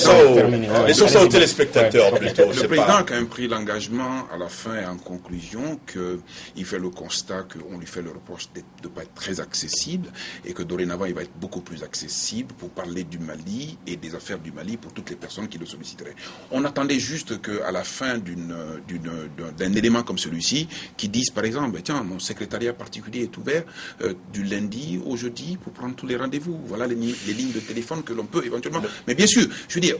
ça aux téléspectateurs plutôt. Le président a quand même pris l'engagement à la fin et en conclusion qu'il fait le constat qu'on lui fait le reproche de ne pas être très accessible et que dorénavant il va être beaucoup plus accessible pour parler du Mali et des affaires du Mali pour toutes les personnes qui le solliciteraient. On attendait juste qu'à la fin d'un élément comme celui-ci, qui dise par exemple, tiens, mon secrétariat particulier est ouvert du lundi au jeudi pour prendre tous les rendez-vous. Voilà les lignes de téléphone que l'on peut éventuellement... Mais bien sûr, je veux dire,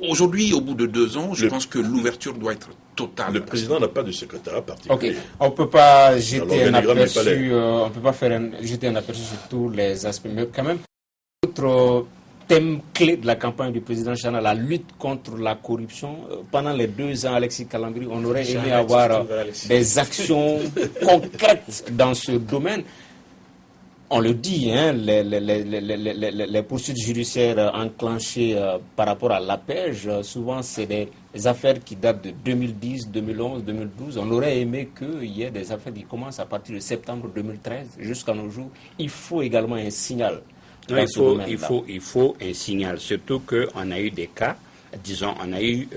aujourd'hui, au bout de 2 ans, je pense que l'ouverture doit être totale. Le président n'a pas de secrétariat particulier. Ok, on peut pas jeter un aperçu, on peut pas jeter un aperçu sur tous les aspects, mais quand même, autre thème clé de la campagne du président Chana, la lutte contre la corruption. Pendant les 2 ans, Alexis Kalambri, on aurait aimé avoir des actions concrètes dans ce domaine. On le dit, hein, les poursuites judiciaires enclenchées par rapport à l'APEJ, souvent c'est des affaires qui datent de 2010, 2011, 2012. On aurait aimé qu'il y ait des affaires qui commencent à partir de septembre 2013 jusqu'à nos jours. Il faut également un signal. Il faut un signal, surtout qu'on a eu des cas, disons, on a eu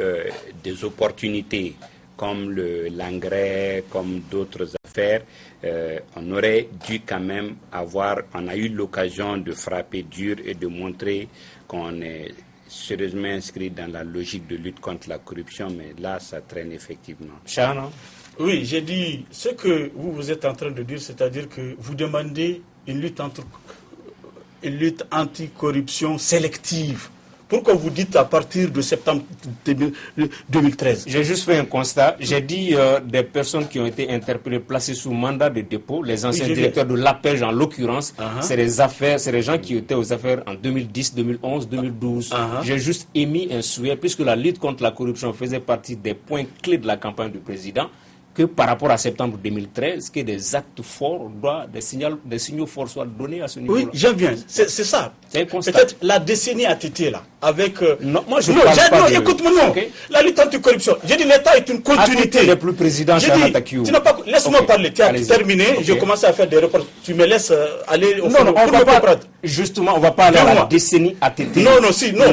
des opportunités comme l'engrais, comme d'autres affaires. On aurait dû quand même on a eu l'occasion de frapper dur et de montrer qu'on est sérieusement inscrit dans la logique de lutte contre la corruption, mais là, ça traîne effectivement. Chana? Oui, j'ai dit ce que vous êtes en train de dire, c'est-à-dire que vous demandez une lutte anticorruption sélective. Pourquoi vous dites à partir de septembre 2013? J'ai juste fait un constat. J'ai dit des personnes qui ont été interpellées, placées sous mandat de dépôt, les anciens directeurs de l'APEJ en l'occurrence, c'est des gens qui étaient aux affaires en 2010, 2011, 2012. J'ai juste émis un souhait, puisque la lutte contre la corruption faisait partie des points clés de la campagne du président, que par rapport à septembre 2013, que des actes forts, des signaux forts soient donnés à ce niveau-là. Oui, j'en viens. C'est ça. Peut-être la décennie ATT là, avec... Non, moi je parle pas de... écoute-moi, non. Okay. La lutte anticorruption. J'ai dit l'État est une continuité. Le plus président Chana Takiou. Laisse-moi parler. Tu as terminé. J'ai commencé à faire des reports. Tu me laisses aller au fond. Non, on va pas... Justement, on va pas aller à la décennie ATT. Non, tu n'as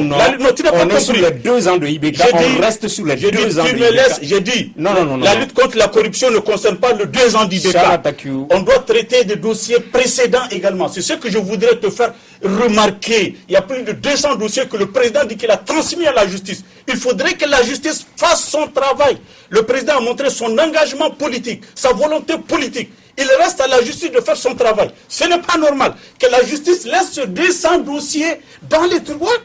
pas compris. On est sur les 2 ans de Ibeka. On reste sur les 2 ans de Ibeka. J'ai dit, non. La lutte contre la corruption ne concerne pas les 2 ans d'Ibeka. On doit traiter des dossiers précédents également. C'est ce que je voudrais te faire remarquer. Il y a plus de 200 dossiers que le président dit qu'il a transmis à la justice. Il faudrait que la justice fasse son travail. Le président a montré son engagement politique, sa volonté politique. Il reste à la justice de faire son travail. Ce n'est pas normal que la justice laisse ce 200 dossiers dans les tiroirs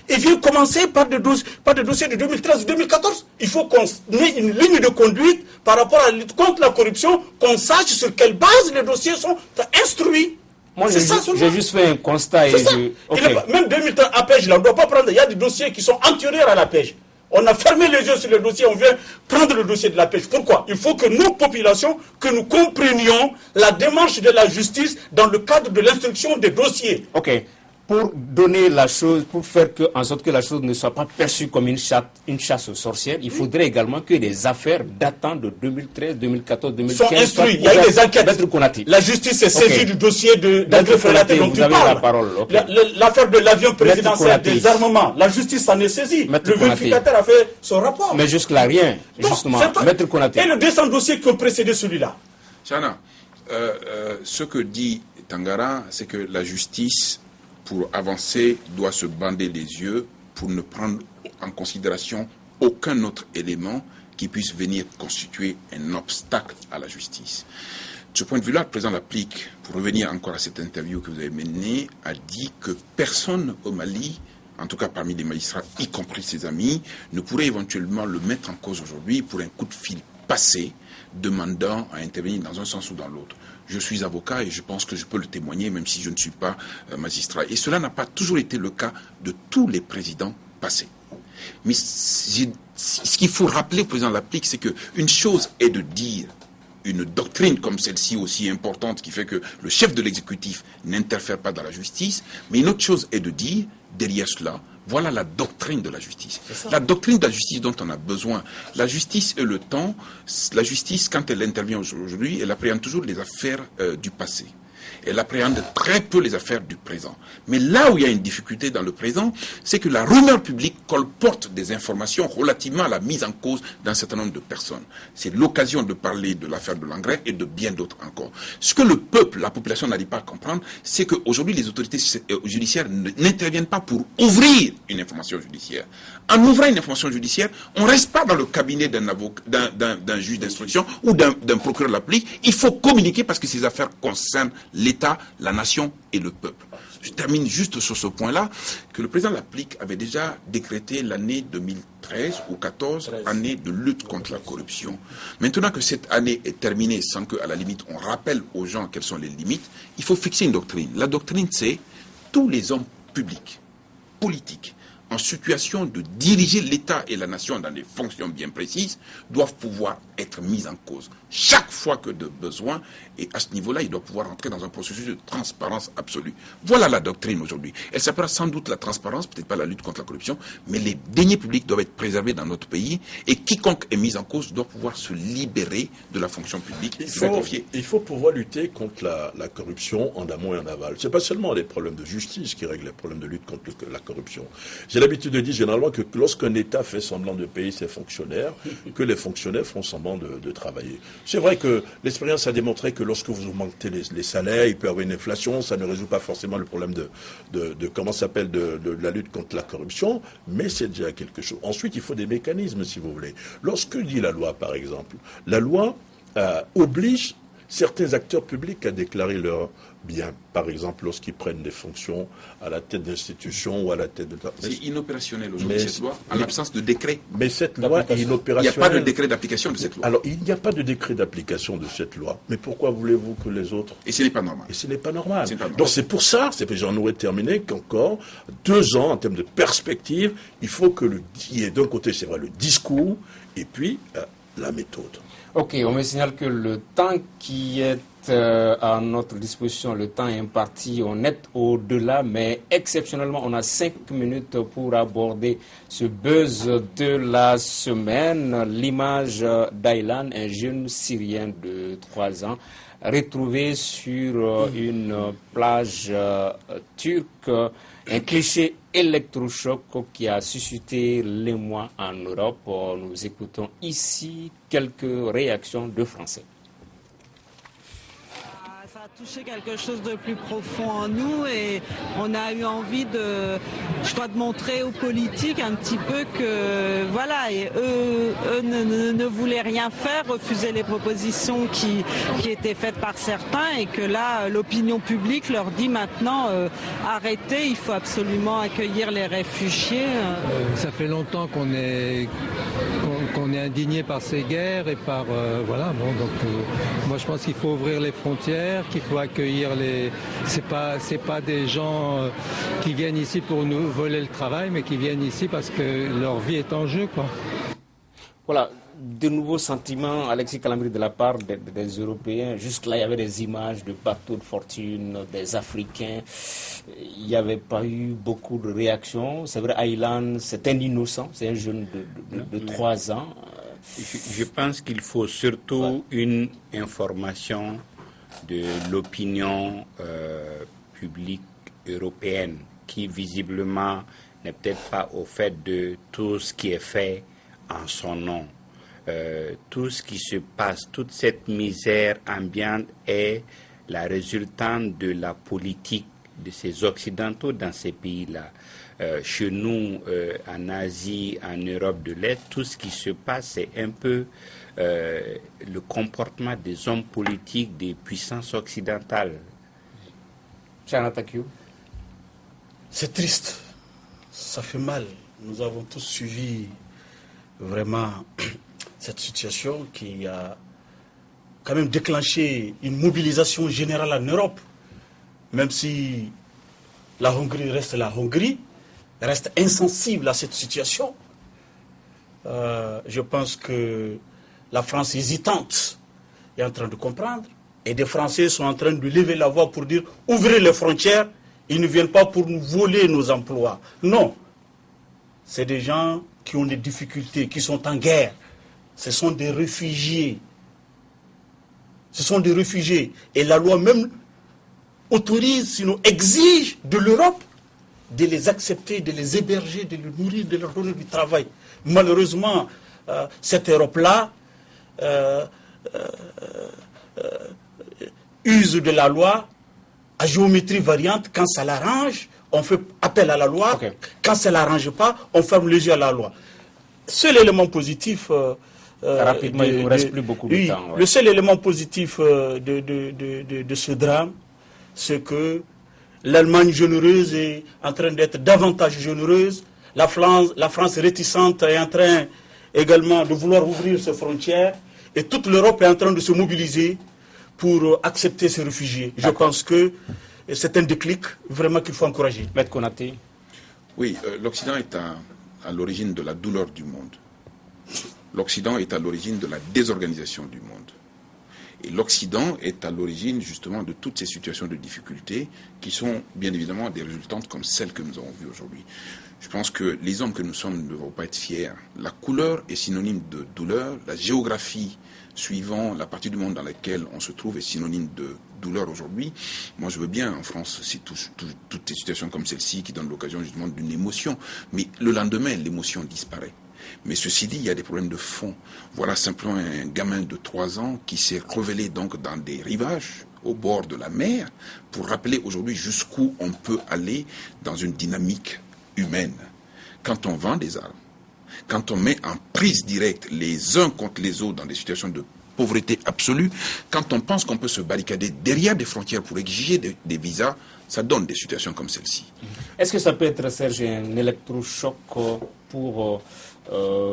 et vient commencer par des dossiers de 2013 ou 2014. Il faut qu'on ait une ligne de conduite par rapport à la lutte contre la corruption, qu'on sache sur quelle base les dossiers sont instruits. Moi, j'ai juste fait un constat. Même 2013, APEJ, on ne doit pas prendre. Il y a des dossiers qui sont antérieurs à l'APEJ. On a fermé les yeux sur le dossier, on vient prendre le dossier de la pêche. Pourquoi? Il faut que nos populations, que nous comprenions la démarche de la justice dans le cadre de l'instruction des dossiers. Ok. pour donner la chose, pour faire en sorte que la chose ne soit pas perçue comme une chasse aux sorcières, il faudrait également que les affaires datant de 2013, 2014, 2015 soient instruites. Il y a eu des enquêtes. La justice s'est saisie du dossier d'André Ferraté dont tu parles. L'affaire de l'avion présidentiel des armements, la justice s'en est saisie. Le vérificateur a fait son rapport. Mais jusque-là, rien. Justement, Maître Konaté. Et le 200 dossiers qui ont précédé celui-là. Chana, ce que dit Tangara, c'est que la justice, pour avancer, doit se bander les yeux pour ne prendre en considération aucun autre élément qui puisse venir constituer un obstacle à la justice. De ce point de vue-là, le président Laplique, pour revenir encore à cette interview que vous avez menée, a dit que personne au Mali, en tout cas parmi les magistrats, y compris ses amis, ne pourrait éventuellement le mettre en cause aujourd'hui pour un coup de fil passé demandant à intervenir dans un sens ou dans l'autre. Je suis avocat et je pense que je peux le témoigner même si je ne suis pas magistrat. Et cela n'a pas toujours été le cas de tous les présidents passés. Mais ce qu'il faut rappeler au président Laplique, c'est qu'une chose est de dire une doctrine comme celle-ci aussi importante qui fait que le chef de l'exécutif n'interfère pas dans la justice, mais une autre chose est de dire, derrière cela, voilà la doctrine de la justice. La doctrine de la justice dont on a besoin. La justice et le temps, la justice, quand elle intervient aujourd'hui, elle appréhende toujours les affaires du passé. Elle appréhende très peu les affaires du présent. Mais là où il y a une difficulté dans le présent, c'est que la rumeur publique colporte des informations relativement à la mise en cause d'un certain nombre de personnes. C'est l'occasion de parler de l'affaire de l'engrais et de bien d'autres encore. Ce que le peuple, la population n'arrive pas à comprendre, c'est qu'aujourd'hui les autorités judiciaires n'interviennent pas pour ouvrir une information judiciaire. En ouvrant une information judiciaire, on ne reste pas dans le cabinet d'un juge d'instruction ou d'un procureur de la police. Il faut communiquer parce que ces affaires concernent l'État, la nation et le peuple. Je termine juste sur ce point-là, que le président Laplique avait déjà décrété l'année 2013 ou 2014, année de lutte contre la corruption. Maintenant que cette année est terminée sans qu'à la limite on rappelle aux gens quelles sont les limites, il faut fixer une doctrine. La doctrine, c'est tous les hommes publics, politiques, en situation de diriger l'État et la nation dans des fonctions bien précises, doivent pouvoir être mis en cause chaque fois que de besoin, et à ce niveau-là, il doit pouvoir entrer dans un processus de transparence absolue. Voilà la doctrine aujourd'hui. Elle s'appellera sans doute la transparence, peut-être pas la lutte contre la corruption, mais les deniers publics doivent être préservés dans notre pays, et quiconque est mis en cause doit pouvoir se libérer de la fonction publique. Il faut pouvoir lutter contre la corruption en amont et en aval. C'est pas seulement les problèmes de justice qui règlent les problèmes de lutte contre la corruption. J'ai l'habitude de dire généralement que lorsqu'un État fait semblant de payer ses fonctionnaires, que les fonctionnaires font semblant de travailler. C'est vrai que l'expérience a démontré que lorsque vous augmentez les salaires, il peut y avoir une inflation, ça ne résout pas forcément le problème de la lutte contre la corruption, mais c'est déjà quelque chose. Ensuite, il faut des mécanismes, si vous voulez. Lorsque dit la loi, par exemple, la loi oblige certains acteurs publics à déclarer leurs biens, par exemple lorsqu'ils prennent des fonctions à la tête d'institutions ou à la tête de... C'est inopérationnel aujourd'hui cette loi, en l'absence de décret. Mais cette loi est inopérationnelle. Il n'y a pas de décret d'application de cette loi. Alors, il n'y a pas de décret d'application de cette loi. Mais pourquoi voulez-vous que les autres... Et ce n'est pas normal. Et ce n'est pas normal. Donc c'est pour ça, j'en aurais terminé, qu'encore 2 ans, en termes de perspective, il faut que il y ait d'un côté, c'est vrai, le discours, et puis la méthode. Ok, on me signale que le temps qui est à notre disposition, le temps imparti, on est au-delà, mais exceptionnellement, on a 5 minutes pour aborder ce buzz de la semaine. L'image d'Aylan, un jeune Syrien de 3 ans, retrouvé sur une plage turque. Un cliché électrochoc qui a suscité l'émoi en Europe. Nous écoutons ici quelques réactions de Français. Ça a touché quelque chose de plus profond en nous et on a eu envie de montrer aux politiques un petit peu que voilà, et eux ne voulaient rien faire, refusaient les propositions qui étaient faites par certains et que là l'opinion publique leur dit maintenant arrêtez, il faut absolument accueillir les réfugiés. Ça fait longtemps qu'on est indigné par ces guerres et par voilà, bon, donc moi je pense qu'il faut ouvrir les frontières, qu'il faut accueillir c'est pas des gens qui viennent ici pour nous voler le travail, mais qui viennent ici parce que leur vie est en jeu, quoi. Voilà, de nouveaux sentiments, Alexis Calambri, de la part des Européens? Juste là, il y avait des images de bateaux de fortune, des Africains. Il n'y avait pas eu beaucoup de réactions. C'est vrai, Aylan, c'est un innocent, c'est un jeune de 3 ans. Je pense qu'il faut surtout une information de l'opinion publique européenne qui visiblement n'est peut-être pas au fait de tout ce qui est fait en son nom. Tout ce qui se passe, toute cette misère ambiante est la résultante de la politique de ces Occidentaux dans ces pays-là. Chez nous, en Asie, en Europe de l'Est, tout ce qui se passe, c'est un peu le comportement des hommes politiques des puissances occidentales. C'est triste, ça fait mal. Nous avons tous suivi vraiment cette situation qui a quand même déclenché une mobilisation générale en Europe, même si la Hongrie reste insensible à cette situation. Je pense que la France hésitante est en train de comprendre et des Français sont en train de lever la voix pour dire ouvrez les frontières, ils ne viennent pas pour nous voler nos emplois. Non, c'est des gens qui ont des difficultés, qui sont en guerre. Ce sont des réfugiés. Ce sont des réfugiés. Et la loi même autorise, sinon exige de l'Europe de les accepter, de les héberger, de les nourrir, de leur donner du travail. Malheureusement, cette Europe-là use de la loi à géométrie variante. Quand ça l'arrange, on fait appel à la loi. Okay. Quand ça ne l'arrange pas, on ferme les yeux à la loi. Seul élément positif... rapidement, il ne nous reste plus beaucoup de temps. Ouais. Le seul élément positif de ce drame, c'est que l'Allemagne généreuse est en train d'être davantage généreuse. La France réticente est en train également de vouloir ouvrir ses frontières. Et toute l'Europe est en train de se mobiliser pour accepter ces réfugiés. Je pense que c'est un déclic vraiment qu'il faut encourager. Maître Konaté. Oui, l'Occident est à l'origine de la douleur du monde. L'Occident est à l'origine de la désorganisation du monde. Et l'Occident est à l'origine justement de toutes ces situations de difficulté qui sont bien évidemment des résultantes comme celles que nous avons vues aujourd'hui. Je pense que les hommes que nous sommes ne devront pas être fiers. La couleur est synonyme de douleur. La géographie, suivant la partie du monde dans laquelle on se trouve, est synonyme de douleur aujourd'hui. Moi, je veux bien, en France, c'est toutes ces situations comme celle-ci qui donnent l'occasion justement d'une émotion. Mais le lendemain, l'émotion disparaît. Mais ceci dit, il y a des problèmes de fond. Voilà simplement un gamin de 3 ans qui s'est révélé donc dans des rivages, au bord de la mer, pour rappeler aujourd'hui jusqu'où on peut aller dans une dynamique humaine. Quand on vend des armes, quand on met en prise directe les uns contre les autres dans des situations de pauvreté absolue, quand on pense qu'on peut se barricader derrière des frontières pour exiger des visas, ça donne des situations comme celle-ci. Est-ce que ça peut être, Serge, un électrochoc pour...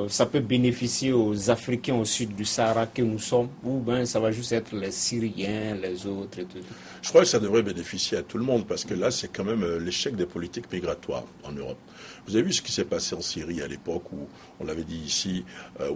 ça peut bénéficier aux Africains au sud du Sahara que nous sommes, ou bien ça va juste être les Syriens, les autres et tout? Je crois que ça devrait bénéficier à tout le monde, parce que là, c'est quand même l'échec des politiques migratoires en Europe. Vous avez vu ce qui s'est passé en Syrie à l'époque où, on l'avait dit ici,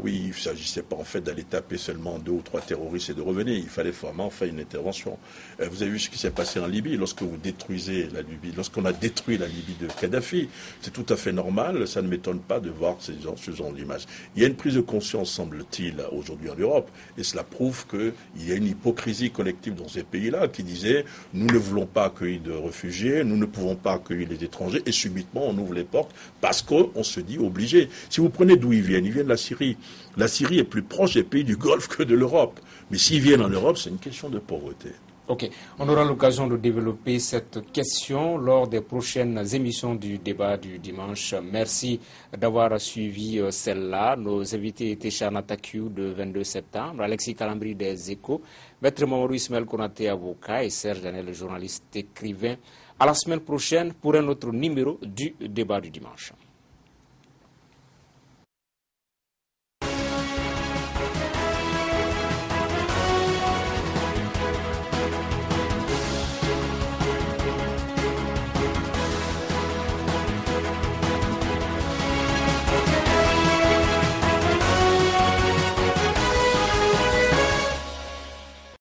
oui, il ne s'agissait pas en fait d'aller taper seulement 2 ou 3 terroristes et de revenir. Il fallait vraiment faire une intervention. Vous avez vu ce qui s'est passé en Libye lorsque vous détruisez la Libye, lorsqu'on a détruit la Libye de Kadhafi. C'est tout à fait normal. Ça ne m'étonne pas de voir ce genre d'image. Il y a une prise de conscience, semble-t-il, aujourd'hui en Europe, et cela prouve qu'il y a une hypocrisie collective dans ces pays-là qui disait nous ne voulons pas accueillir de réfugiés, nous ne pouvons pas accueillir les étrangers, et subitement on ouvre les portes parce qu'on se dit obligé. Si vous prenez d'où ils viennent de la Syrie. La Syrie est plus proche des pays du Golfe que de l'Europe. Mais s'ils viennent en Europe, c'est une question de pauvreté. Ok, on aura l'occasion de développer cette question lors des prochaines émissions du débat du dimanche. Merci d'avoir suivi celle-là. Nos invités étaient Chana Takiou de 22 septembre, Alexis Calambri des Échos, Maître Mamadou Ismaël Konaté, avocat, et Serge Daniel, journaliste écrivain. À la semaine prochaine pour un autre numéro du débat du dimanche.